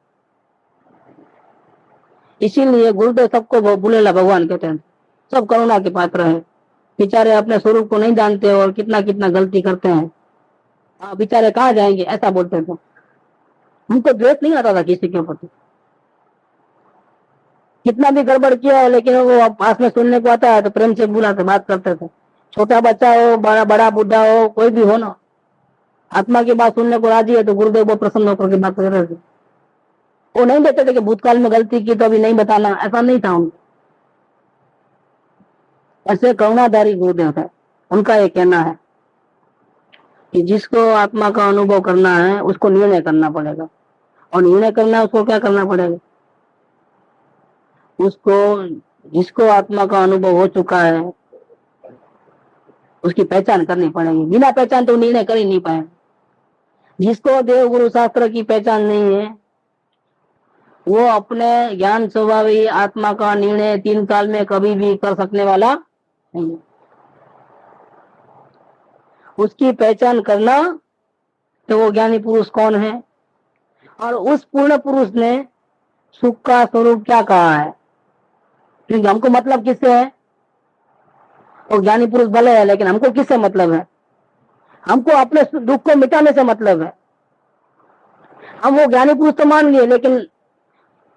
इसीलिए गुरुदेव सबको भूलेला भगवान कहते हैं। सब करुणा के पात्र है। बेचारे अपने स्वरूप को नहीं जानते और कितना कितना गलती करते हैं। बेचारे कहाँ जाएंगे ऐसा बोलते थे। हमको द्वेष नहीं आता था किसी के प्रति, कितना भी गड़बड़ किया है, लेकिन वो पास में सुनने को आता है तो प्रेम से बुलाते बात करते थे। छोटा बच्चा हो, बड़ा बुढ़ा हो, कोई भी हो ना, आत्मा की बात सुनने को राजी है तो गुरुदेव वो प्रसन्न होकर के बात कर रहे थे। वो नहीं देते थे कि भूतकाल में गलती की तो अभी नहीं बताना, ऐसा नहीं था उनको। ऐसे करुणाधारी गुरुदेव थे। उनका ये कहना है कि जिसको आत्मा का अनुभव करना है उसको निर्णय करना पड़ेगा, और निर्णय करना है उसको क्या करना पड़ेगा? उसको जिसको आत्मा का अनुभव हो चुका है उसकी पहचान करनी पड़ेगी। बिना पहचान तो निर्णय कर ही नहीं पाए। जिसको देव गुरु शास्त्र की पहचान नहीं है वो अपने ज्ञान स्वभावी आत्मा का निर्णय 3 काल में कभी भी कर सकने वाला नहीं। उसकी पहचान करना तो वो ज्ञानी पुरुष कौन है और उस पूर्ण पुरुष ने सुख का स्वरूप क्या कहा है। क्योंकि हमको मतलब किससे है? वो ज्ञानी पुरुष भले है, लेकिन हमको किससे मतलब है? हमको अपने दुख को मिटाने से मतलब है। हम वो ज्ञानी पुरुष तो मान लिए, लेकिन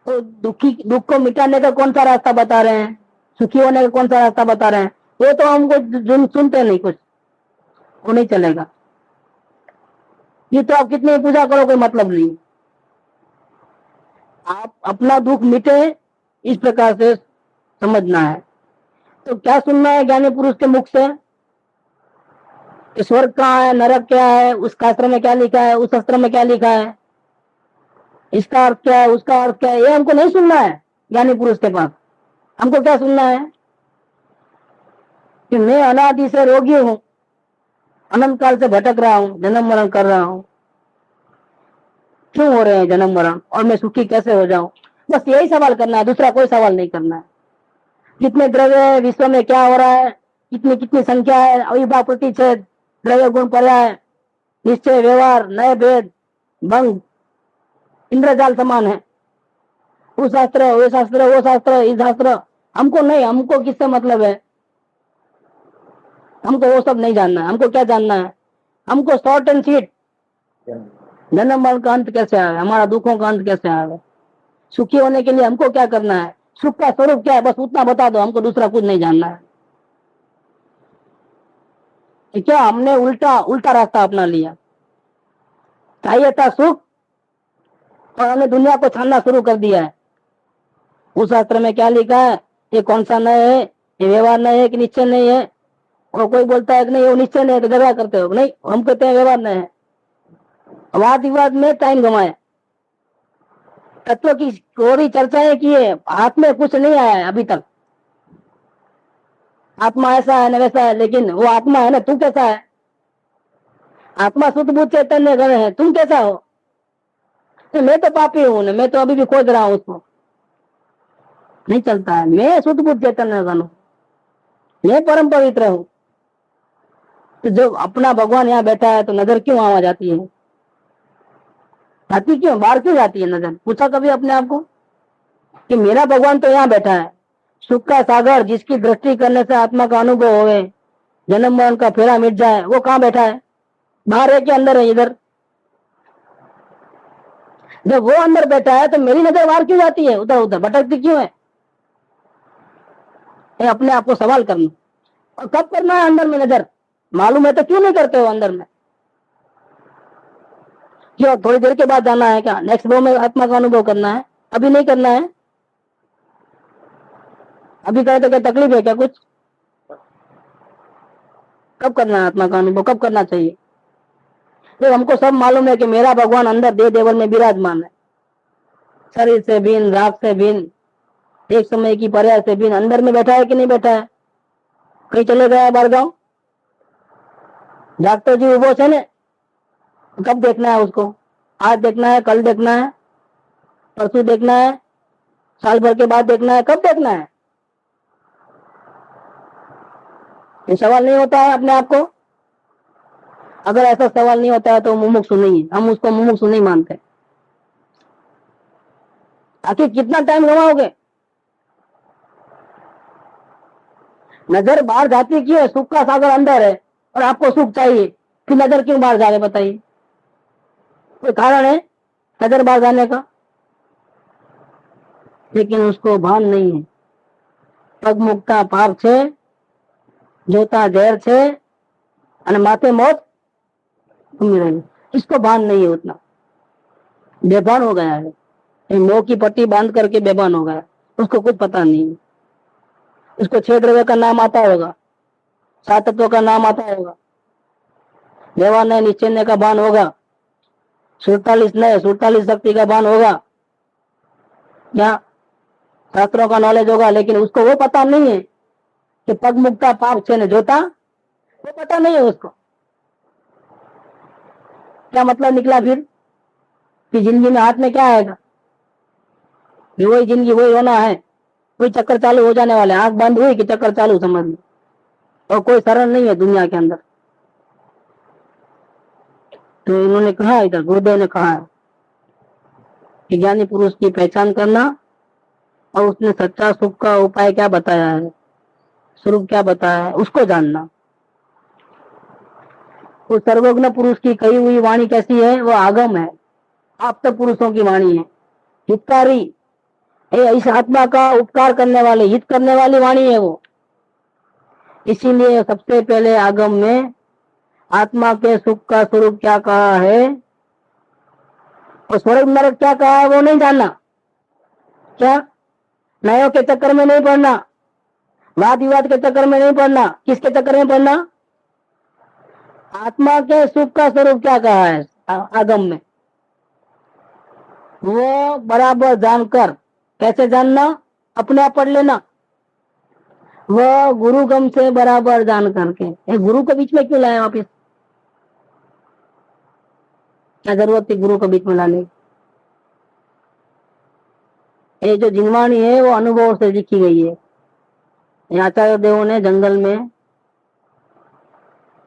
तो दुख को मिटाने का कौन सा रास्ता बता रहे हैं, सुखी होने का कौन सा रास्ता बता रहे हैं, वो तो हमको सुनते नहीं, कुछ वो नहीं चलेगा। ये तो आप कितनी पूजा करो कोई मतलब नहीं। आप अपना दुख मिटे इस प्रकार से समझना है। तो क्या सुनना है ज्ञानी पुरुष के मुख से? स्वर्ग कहाँ है, नरक क्या है, उस शास्त्र में क्या लिखा है, उस शास्त्र में क्या लिखा है, इसका अर्थ क्या है, उसका अर्थ क्या है, ये हमको नहीं सुनना है ज्ञानी पुरुष के पास। हमको क्या सुनना है कि मैं अनादि से रोगी हूं, अनंत काल से भटक रहा हूं, जन्म मरण कर रहा हूं, क्यों हो रहे हैं जन्म मरण, और मैं सुखी कैसे हो जाऊं? बस यही सवाल करना है, दूसरा कोई सवाल नहीं करना है। कितने द्रव्य है, विश्व में क्या हो रहा है, कितनी कितनी संख्या है, अविभाव प्रतिच्छेद, द्रव्य गुण पर्याय, निश्चय व्यवहार, नए भेद, भंग, इंद्रजाल समान है। वो शास्त्र, वो शास्त्र, वो शास्त्र, इस शास्त्र, हमको नहीं। हमको किससे मतलब है? हमको वो सब नहीं जानना है। हमको क्या जानना है? हमको शॉर्ट एंड स्वीट, जन्म मरण का अंत कैसे आए, हमारा दुखों का अंत कैसे आए, सुखी होने के लिए हमको क्या करना है, सुख का स्वरूप क्या है, बस उतना बता दो। हमको दूसरा कुछ नहीं जानना है। क्या हमने उल्टा रास्ता अपना लिया? चाहिए था सुख और हमने दुनिया को छानना शुरू कर दिया है। उस शास्त्र में क्या लिखा है, ये कौन सा नय है, ये व्यवहार नय है कि निश्चय नहीं है। और कोई बोलता है कि नहीं वो निश्चय नहीं है, तो झगड़ा करते हो। नहीं, हम कहते हैं व्यवहार नय है। वाद विवाद में टाइम गंवाया, तत्व की थोड़ी चर्चाएं की है, हाथ में कुछ नहीं आया है अभी तक। आत्मा ऐसा है न वैसा है, लेकिन वो आत्मा है ना, तू कैसा है? आत्मा शुद्ध बुद्ध चैतन्य गण है, तुम कैसा हो? तो मैं तो पापी हूं ना, मैं तो अभी भी खोज रहा हूं उसको। नहीं चलता है, मैं शुद्ध बुद्ध चैतन्य गण हूं, मैं परम पवित्र हूं। तो जब अपना भगवान यहाँ बैठा है तो नजर क्यों आवा जाती है? जाती क्यों, बाहर क्यों जाती है नजर? पूछा कभी अपने आप को कि मेरा भगवान तो यहाँ बैठा है, सुख का सागर जिसकी दृष्टि करने से आत्मा का अनुभव होवे, जन्म मरण का फेरा मिट जाए, वो कहाँ बैठा है? बाहर है कि अंदर है? इधर। जब वो अंदर बैठा है तो मेरी नजर बाहर क्यों जाती है, उधर उधर भटकती क्यों है? ये अपने आप को सवाल करना। और कब करना है अंदर में नजर? मालूम है तो क्यों नहीं करते हो अंदर में? क्यों थोड़ी देर के बाद जाना है क्या? नेक्स्ट फ्लो में आत्मा का अनुभव करना है, अभी नहीं करना है? अभी करे तो क्या तकलीफ है क्या कुछ? कब करना है आत्मा का अनुभव, कब करना चाहिए? तो हमको सब मालूम है कि मेरा भगवान अंदर देह देवल में विराजमान है, शरीर से भिन्न, राग से भिन्न, एक समय की पर्याय से भिन्न अंदर में बैठा है कि नहीं बैठा है? कहीं चले गया बाहर गाँव? डॉक्टर जी उबो से ने, कब देखना है उसको? आज देखना है, कल देखना है, परसों देखना है, साल भर के बाद देखना है, कब देखना है? ये सवाल नहीं होता है अपने आप को? अगर ऐसा सवाल नहीं होता है तो मुमुक्षु नहीं है, हम उसको मुमुक्षु नहीं मानते। आखिर कितना टाइम गवाओगे? नजर बाहर जाती क्यों है? सुख का सागर अंदर है और आपको सुख चाहिए, फिर नजर क्यों बाहर जा रहे बताइए? कोई कारण है नजर बाहर जाने का? लेकिन उसको भान नहीं है। पग मुक्ता पाप छे, जोता जहर छे અને माथे मौत घूमी रही, इसको भान नहीं है उतना। बेभान हो गया है, मोह की पट्टी बांध करके बेभान हो गया, उसको कुछ पता नहीं है। उसको 6 द्रव्य का नाम आता होगा, 7 तत्वों का नाम आता होगा, व्यवहार नय निश्चय का भान होगा, 47 शक्ति का भान होगा, या शास्त्रों का नॉलेज होगा, लेकिन उसको वो पता नहीं है कि पग मुक्ता पाप छे ने जोता, वो पता नहीं है उसको। क्या मतलब निकला फिर कि जिंदगी में हाथ में क्या आएगा? वही जिंदगी, वही होना है, वही चक्कर चालू हो जाने वाले। आंख बंद हुई कि चक्कर चालू, समझ लो। और कोई सरल नहीं है दुनिया के अंदर। तो इन्होंने कहा, इधर गुरुदेव ने कहा है कि ज्ञानी पुरुष की पहचान करना, और उसने सच्चा सुख का उपाय क्या बताया है, स्वरूप क्या बताया है, उसको जानना। उस सर्वज्ञ पुरुष की कही हुई वाणी कैसी है? वो आगम है, आप तो पुरुषों की वाणी है, हितकारी। इस आत्मा का उपकार करने वाले, हित करने वाली वाणी है वो। इसीलिए सबसे पहले आगम में आत्मा के सुख का स्वरूप क्या कहा है और स्वर्ग नरक क्या कहा है वो नहीं जानना। क्या नयों के चक्कर में नहीं पड़ना, वाद विवाद के चक्कर में नहीं पड़ना, किसके चक्कर में पड़ना? आत्मा के सुख का स्वरूप क्या कहा है आगम में, वो बराबर जानकर। कैसे जानना? अपने आप पढ़ लेना। वो गुरु गम से बराबर जान करके। गुरु को बीच में क्यों लाए वापिस? क्या जरूरत थी गुरु को बीच में लाने? ये जो जिनवाणी है वो अनुभव से लिखी गई है। आचार्य देवों ने जंगल में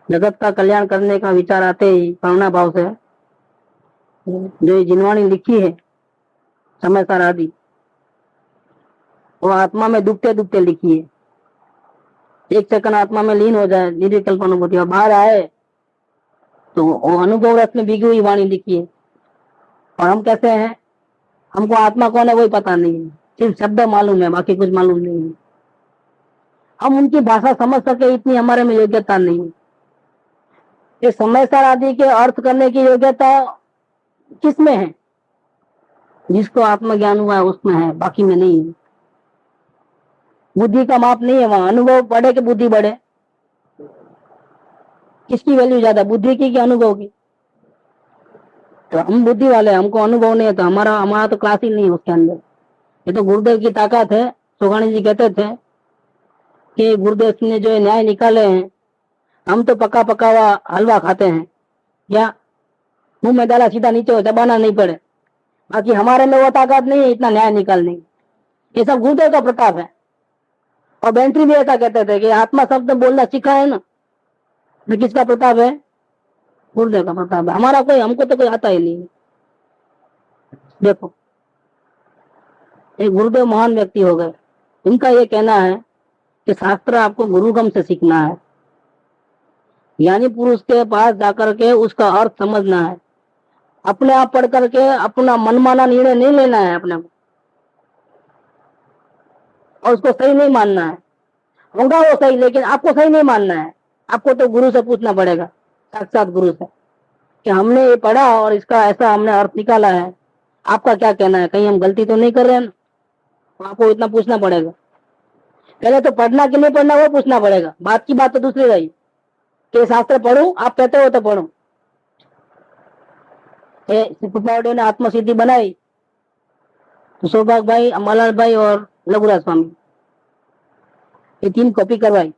जगत का कल्याण करने का विचार आते ही करुणा भाव से जो जिनवाणी लिखी है समय सार आदि, वो आत्मा में डूबते डूबते लिखी है। एक सेकंड आत्मा में लीन हो जाए, निर्विकल्प अनुभूति, और बाहर आए तो वो अनुभव रस में भीगी हुई वाणी लिखी है। और हम कैसे हैं? हमको आत्मा कौन है वही पता नहीं है, सिर्फ शब्द मालूम है, बाकी कुछ मालूम नहीं है। हम उनकी भाषा समझ सके इतनी हमारे में योग्यता नहीं है। ये समय सार आदि के अर्थ करने की योग्यता किसमें है? जिसको आत्मज्ञान हुआ है उसमें है, बाकी में नहीं है। बुद्धि का माप नहीं है वहां, अनुभव बढ़े कि बुद्धि बढ़े, किसकी वैल्यू ज्यादा, बुद्धि की कि अनुभव की? तो हम बुद्धि वाले, हमको अनुभव नहीं है, तो हमारा हमारा तो क्लास ही नहीं है उसके अंदर। ये तो गुरुदेव की ताकत है। सुखानी जी कहते थे कि गुरुदेव ने जो न्याय निकाले हैं, हम तो पका पका हुआ हलवा खाते हैं, या मुंह में डाला सीधा नीचे हो, दबाना नहीं पड़े। बाकी हमारे में वो ताकत नहीं है इतना न्याय निकालने की। ये सब गुरुदेव का प्रताप है। और बेंट्री भी ऐसा कहते थे कि आत्मा शब्द बोलना सीखा है ना, तो किसका प्रताप है? गुरुदेव का प्रताप है। हमारा कोई, हमको तो कोई आता ही नहीं। देखो, एक गुरुदेव महान व्यक्ति हो गए, इनका ये कहना है कि शास्त्र आपको गुरुगम से सीखना है, ज्ञानी पुरुष के पास जाकर के उसका अर्थ समझना है। अपने आप पढ़ करके अपना मनमाना निर्णय नहीं लेना है अपने को, और उसको सही नहीं मानना है। होगा वो सही, लेकिन आपको सही नहीं मानना है। आपको तो गुरु से पूछना पड़ेगा, साक्षात गुरु से, कि हमने ये पढ़ा और इसका ऐसा हमने अर्थ निकाला है, आपका क्या कहना है, कहीं हम गलती तो नहीं कर रहे हैं ना? आपको इतना पूछना पड़ेगा। पहले तो पढ़ना कि नहीं पढ़ना वो पूछना पड़ेगा, बात की बात तो दूसरी रही कि शास्त्र पढ़ू, आप कहते हो तो पढ़ो। सिद्धपावड़े ने आत्मसिद्धि बनाई तो सौभाग भाई, अमरलाल भाई और लघुराज स्वामी, ये 3 कॉपी करवाई।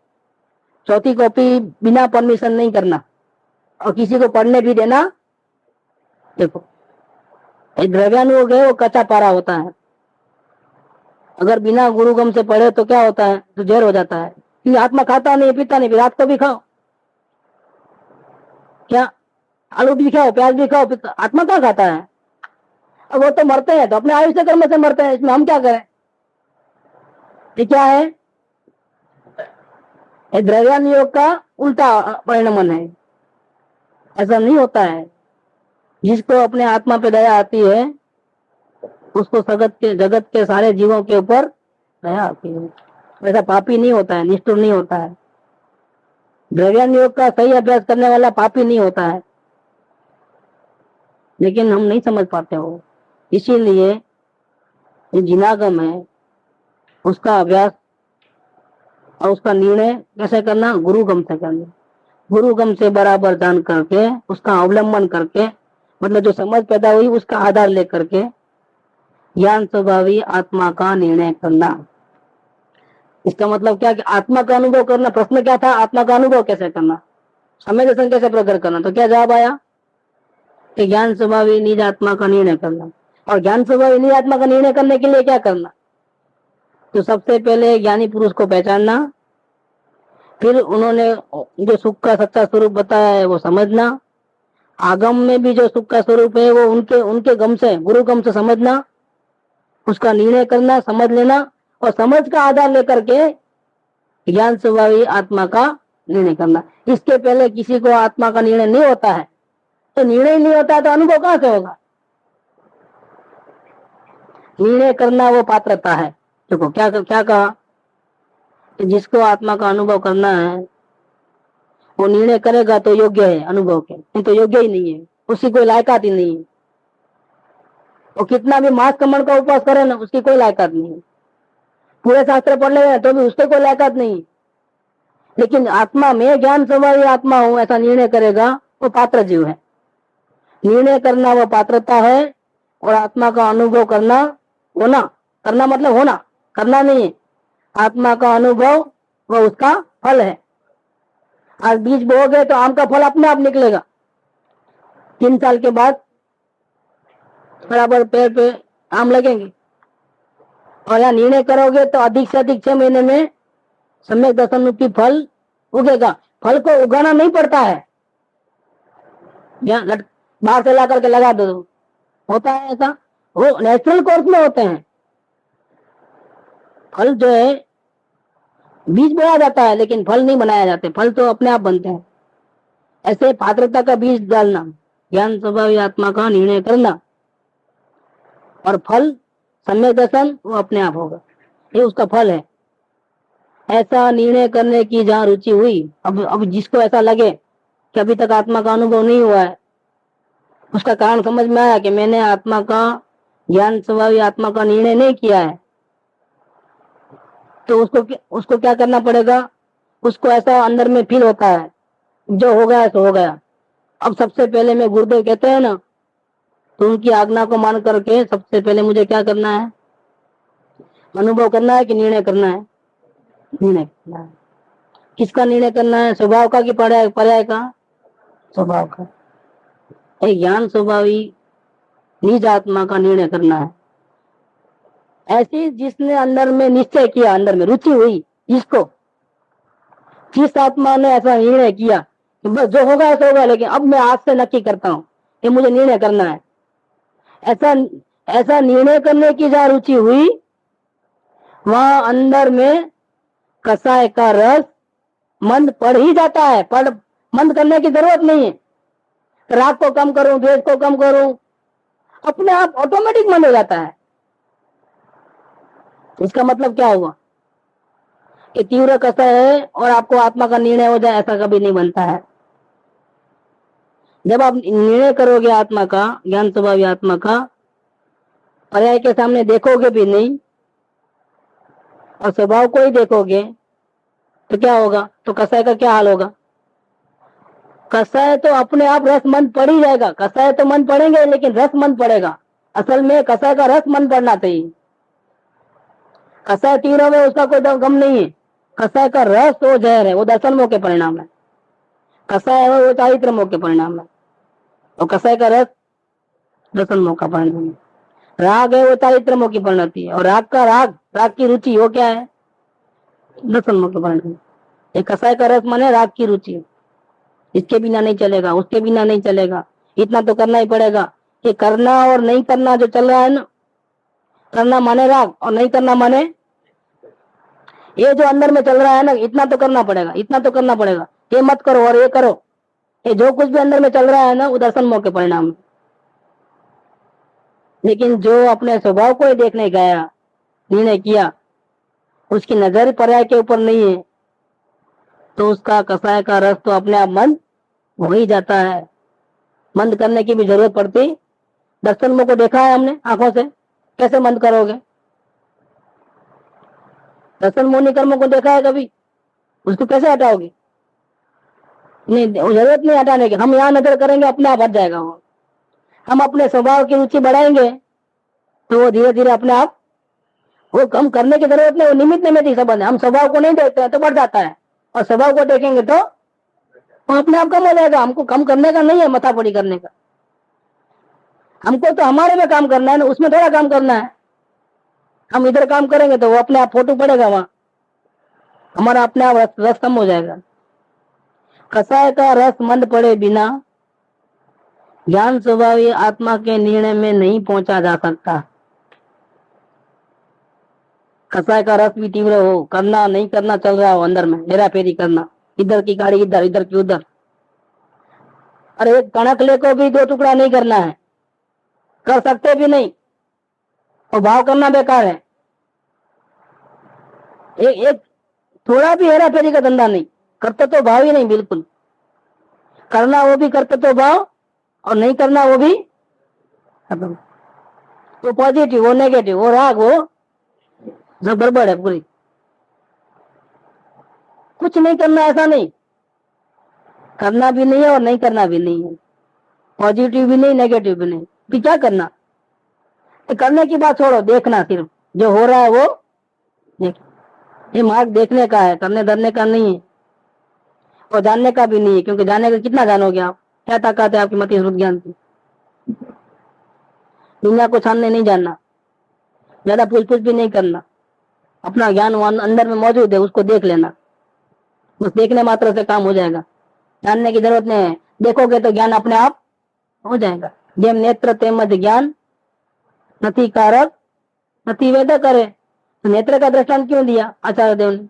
4थी कॉपी बिना परमिशन नहीं करना और किसी को पढ़ने भी देना। देखो, एक द्रव्यानुयोग है, वो कच्चा पारा होता है। अगर बिना गुरुगम से पढ़े तो क्या होता है? तो जहर हो जाता है। क्योंकि आत्मा खाता नहीं, पीता नहीं, रात को भी खाओ, क्या आलू भी खाओ, प्याज भी खाओ, आत्मा क्या खाता है? अब वो तो मरते हैं, तो अपने आयुष्य कर्म से मरते हैं, इसमें हम क्या करें? ये क्या है? द्रव्यानुयोग का उल्टा परिणमन है। ऐसा नहीं होता है। जिसको अपने आत्मा पे दया आती है उसको जगत के सारे जीवों के ऊपर दया आती है। वैसा पापी नहीं होता है, निष्ठुर नहीं होता है। द्रव्यानुयोग का सही अभ्यास करने वाला पापी नहीं होता है, लेकिन हम नहीं समझ पाते हो। इसीलिए ये जिनागम है, उसका अभ्यास और उसका निर्णय कैसे करना? गुरुगम से करना। गुरुगम से बराबर जान करके, उसका अवलंबन करके, मतलब जो समझ पैदा हुई उसका आधार लेकर के ज्ञान स्वभावी आत्मा का निर्णय करना। इसका मतलब क्या कि आत्मा का अनुभव करना। प्रश्न क्या था? आत्मा का अनुभव कैसे करना, समय दर्शन कैसे प्रकट करना? तो क्या जवाब आया कि ज्ञान स्वभावी निज आत्मा का निर्णय करना। और ज्ञान स्वभावी निज आत्मा का निर्णय करने के लिए क्या करना? तो सबसे पहले ज्ञानी पुरुष को पहचानना, फिर उन्होंने जो सुख का सच्चा स्वरूप बताया है वो समझना, आगम में भी जो सुख का स्वरूप है वो उनके गम से, गुरु गम से समझना, उसका निर्णय करना, समझ लेना, और समझ का आधार लेकर के ज्ञान स्वभावी आत्मा का निर्णय करना। इसके पहले किसी को आत्मा का निर्णय नहीं होता है। तो निर्णय नहीं होता है तो अनुभव कहां से होगा? निर्णय करना वो पात्रता है। देखो क्या क्या कहा कि जिसको आत्मा का अनुभव करना है वो निर्णय करेगा तो योग्य है अनुभव के, नहीं तो योग्य ही नहीं है, उसकी कोई लायकात ही नहीं है। वो कितना भी मास कमर का उपवास करे ना, उसकी कोई लायकात नहीं है। पूरे शास्त्र पढ़ ले तो भी उसके कोई लायकात नहीं है। लेकिन आत्मा में ज्ञान स्वभावी आत्मा हूं ऐसा निर्णय करेगा वो पात्र जीव है। निर्णय करना वो पात्रता है, और आत्मा का अनुभव करना, होना, करना मतलब होना, करना नहीं है। आत्मा का अनुभव वो उसका फल है। आज बीज बोओगे तो आम का फल अपने आप निकलेगा। 3 साल के बाद बराबर पेड़ पे आम लगेंगे। और यहाँ निर्णय करोगे तो अधिक से अधिक 6 महीने में सम्यक दर्शन रूपी फल उगेगा। फल को उगाना नहीं पड़ता है, बाहर से ला करके लगा दो, होता है ऐसा? वो नेचुरल कोर्स में होते हैं। फल जो है बीज बोया जाता है, लेकिन फल नहीं बनाया जाते, फल तो अपने आप बनते हैं। ऐसे पात्रता का बीज डालना, ज्ञान स्वभावी आत्मा का निर्णय करना, और फल सम्यक दर्शन वो अपने आप होगा, ये उसका फल है। ऐसा निर्णय करने की जहाँ रुचि हुई, अब जिसको ऐसा लगे कि अभी तक आत्मा का अनुभव नहीं हुआ है, उसका कारण समझ में आया कि मैंने आत्मा का, ज्ञान स्वभावी आत्मा का निर्णय नहीं किया है, तो उसको क्या करना पड़ेगा, उसको ऐसा अंदर में फील होता है जो हो गया सो हो गया। अब सबसे पहले मैं गुरुदेव कहते हैं ना, तो उनकी आज्ञा को मान करके सबसे पहले मुझे क्या करना है, अनुभव करना है कि निर्णय करना है? निर्णय करना है। किसका निर्णय करना है, स्वभाव का कि पर्याय का? स्वभाव का। एक ज्ञान स्वभावी निज आत्मा का निर्णय करना है। ऐसी जिसने अंदर में निश्चय किया, अंदर में रुचि हुई, जिसको जिस आत्मा ने ऐसा निर्णय किया कि बस जो होगा ऐसा होगा, लेकिन अब मैं आज से नक्की करता हूँ कि मुझे निर्णय करना है। ऐसा निर्णय करने की जहाँ रुचि हुई, वहां अंदर में कसाय का रस मंद पड़ ही जाता है। मंद करने की जरूरत नहीं है। राग को कम करूं, द्वेष को कम करूं, अपने आप ऑटोमेटिक मंद हो जाता है। इसका मतलब क्या हुआ कि तीव्र कसाय है और आपको आत्मा का निर्णय हो जाए, ऐसा कभी नहीं बनता है। जब आप निर्णय करोगे आत्मा का, ज्ञान स्वभावी आत्मा का, पर्याय के सामने देखोगे भी नहीं और स्वभाव को ही देखोगे, तो क्या होगा? तो कसाय का क्या हाल होगा? कसाय तो अपने आप रस मंद पड़ ही जाएगा। कसाय तो मन पड़ेंगे, लेकिन रस मंद पड़ेगा। असल में कसाय का रस मंद पड़ना चाहिए। कसाय तीव्र में उसका कोई गम नहीं है। कसाय का रस वो जहर है, वो दर्शन मोह के परिणाम है। कसाय है वो चारित्र मोह के परिणाम है, और कसाय का रस दर्शन मोह का परिणाम है। राग है वो चारित्र मोह की परिणति है, और राग की रुचि वो क्या है? दर्शन मोह के परिणाम। एक कसाय का रस माने राग की रुचि। इसके बिना नहीं चलेगा, उसके बिना नहीं चलेगा। इतना तो करना ही पड़ेगा। ये करना और नहीं करना जो चल रहा है ना, करना माने राग और नहीं करना माने ये जो अंदर में चल रहा है ना, इतना तो करना पड़ेगा, इतना तो करना पड़ेगा। ये मत करो और ये करो, ये जो कुछ भी अंदर में चल रहा है ना, वो दर्शन मोह के परिणाम है। लेकिन जो अपने स्वभाव को ही देखने गया, निर्णय किया, उसकी नजर पर्याय के ऊपर नहीं है, तो उसका कसाय का रस तो अपने आप मंद हो ही जाता है। मंद करने की भी जरूरत पड़ती। दर्शन मोह को देखा है हमने आंखों से, कैसे मंद करोगे? दर्शन मोह कर्मों को देखा है कभी? उसको कैसे हटाओगे? नहीं, जरूरत नहीं हटाने की। हम यहाँ नजर करेंगे, अपने आप हट जाएगा वो। हम अपने स्वभाव की रुचि बढ़ाएंगे तो वो धीरे धीरे अपने आप, वो कम करने की जरूरत नहीं, वो निमित्त निमित्त संबंध है। हम स्वभाव को नहीं देखते हैं तो बढ़ जाता है, और स्वभाव को देखेंगे तो वो अपने आप कम हो जाएगा। हमको कम करने का नहीं है, मथापड़ी करने का। हमको तो हमारे में काम करना है ना, उसमें थोड़ा काम करना है। हम इधर काम करेंगे तो वो अपने आप फोटो पड़ेगा वहां, हमारा अपने आप रस कम हो जाएगा। कसाय का रस मंद पड़े बिना ज्ञान स्वभावी आत्मा के निर्णय में नहीं पहुंचा जा सकता। कसाय का रस भी तीव्र हो, करना नहीं करना चल रहा हो, अंदर में हेरा फेरी करना, इधर की गाड़ी इधर, इधर की उधर। अरे एक कणक को भी दो टुकड़ा नहीं करना है, कर सकते भी नहीं, और भाव करना बेकार है। एक थोड़ा भी हेरा फेरी का धंधा नहीं, कर्तव्य भाव ही नहीं, बिल्कुल। करना वो भी कर्तव्य भाव, और नहीं करना वो भी खत्म। वो पॉजिटिव, वो नेगेटिव, वो राग, वो सब गड़बड़ है पूरी। कुछ नहीं करना ऐसा नहीं, करना भी नहीं है और नहीं करना भी नहीं है, पॉजिटिव भी नहीं, नेगेटिव भी नहीं। फिर क्या करना? करने की बात छोड़ो, देखना सिर्फ जो हो रहा है वो देख। ये मार्ग देखने का है, करने धरने का नहीं है, और जानने का भी नहीं है, क्योंकि जानने का कितना जानोगे आप? क्या ताकत है आपकी मति श्रुत ज्ञान की? दुनिया को छानने नहीं जानना, ज्यादा पूछ भी नहीं करना। अपना ज्ञान अंदर में मौजूद है, उसको देख लेना। बस देखने मात्र से काम हो जाएगा, जानने की जरूरत नहीं है। देखोगे तो ज्ञान अपने आप हो जाएगा। जेम नेत्र तेमज ज्ञान नथी कारक नथी वेद करे। तो नेत्र का दृष्टांत क्यों दिया आचार्य देव ने?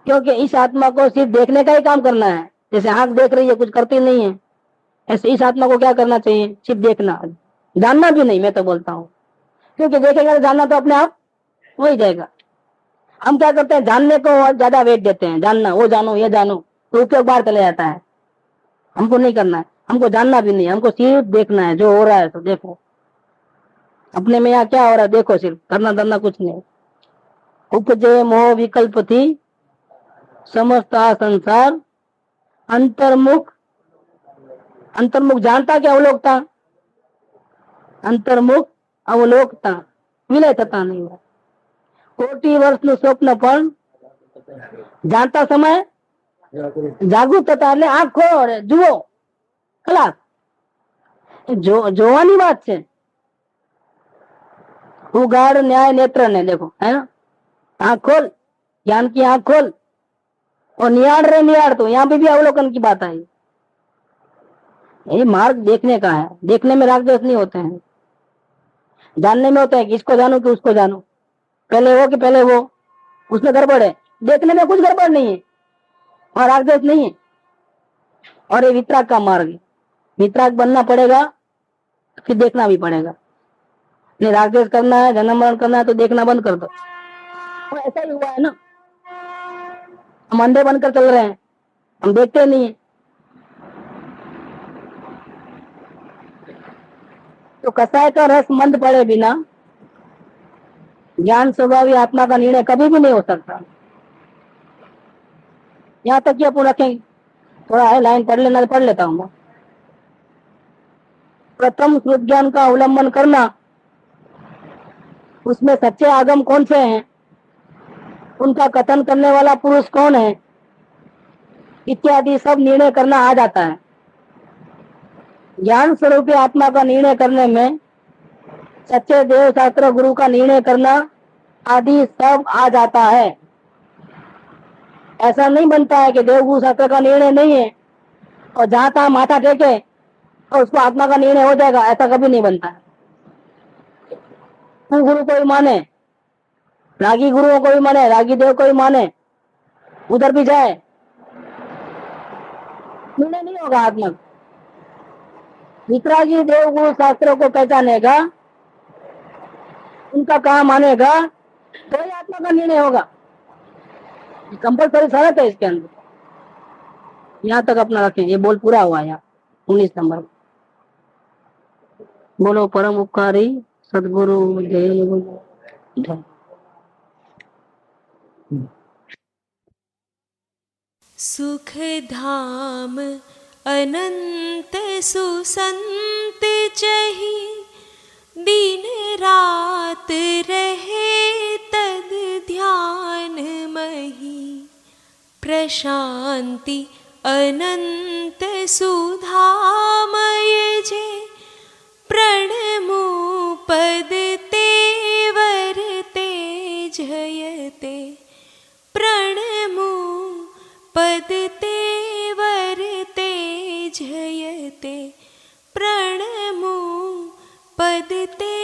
क्योंकि इस आत्मा को सिर्फ देखने का ही काम करना है। जैसे आंख देख रही है, कुछ करती नहीं है, ऐसे इस आत्मा को क्या करना चाहिए? सिर्फ देखना, जानना भी नहीं। मैं तो बोलता हूँ, क्योंकि देखेंगे तो जानना तो अपने आप हो ही जाएगा। हम क्या करते हैं? जानने को ज्यादा वेट देते हैं, जानना, वो जानो, ये जानो, तो उपयोग बाहर चले जाता है। हमको नहीं करना है, हमको जानना भी नहीं, हमको सिर्फ देखना है। जो हो रहा है तो देखो, अपने में यहाँ क्या हो रहा है देखो, सिर्फ करना धरना कुछ नहीं। उपजे मोह विकल्प थी समस्त आ संसार अंतर्मुख अंतर्मुख जानता कि अवलोकता अंतर्मुख अवलोकता विलय થતા નહીં કોટી વર્ષનું સ્વપ્ન પણ જાણતા સમય જાગૃત થતા એટલે આંખ ખોલો જુઓ ખલાસ જોવાની વાત છે उगाड़ न्याय नेत्र ने देखो है ना आंख खोल ज्ञान की आंख खोल और निहार रे निहार तो यहाँ पे भी अवलोकन की बात आई ये मार्ग देखने का है देखने में राग द्वेष नहीं होते हैं जानने में होता है कि इसको जानो कि उसको जानो पहले वो कि पहले वो उसमें गड़बड़ है देखने में कुछ गड़बड़ नहीं है और राग द्वेष नहीं है और ये वितराग का मार्ग है वितराग बनना पड़ेगा फिर देखना भी पड़ेगा नहीं राग द्वेष करना है जन्म मरण करना है तो देखना बंद कर दो तो ऐसा ही हुआ है ना हम अंधे बनकर चल रहे हैं हम देखते नहीं है तो कसाय का रस मंद पड़े बिना ज्ञान स्वभावी आत्मा का निर्णय कभी भी नहीं हो सकता यहाँ तक कि अपन रखेंगे थोड़ा है लाइन पढ़ लेना पढ़ लेता हूँ प्रथम श्रुत ज्ञान का अवलंबन करना उसमें सच्चे आगम कौन से हैं उनका कथन करने वाला पुरुष कौन है इत्यादि सब निर्णय करना आ जाता है ज्ञान स्वरूपी आत्मा का निर्णय करने में सच्चे देव शास्त्र गुरु का निर्णय करना आदि सब आ जाता है ऐसा नहीं बनता है कि देव गुरु शास्त्र का निर्णय नहीं है और जहां तहां माथा टेके और उसको आत्मा का निर्णय हो जाएगा ऐसा कभी नहीं बनता है तू गुरु को भी माने रागी गुरुओं को भी माने रागी देव को भी माने उधर भी जाए निर्णय नहीं होगा आत्मा वितरागी देव गुरु शास्त्रों को पहचानेगा उनका कहा मानेगा तो ही आत्मा का निर्णय होगा कंपल्सरी शरत है इसके अंदर यहाँ तक अपना रखें ये बोल पूरा हुआ यहाँ 19 नंबर बोलो परम उपकारी सदगुरु जय गुरु सुख धाम अनंत सुसंत चही दिन रात रहे तद ध्यान मही प्रशांति अनंत सुधामय जे प्रणमो पद तेवर तेजयते प्रणमो पद तेवर तेजयते प्रणमो पद ते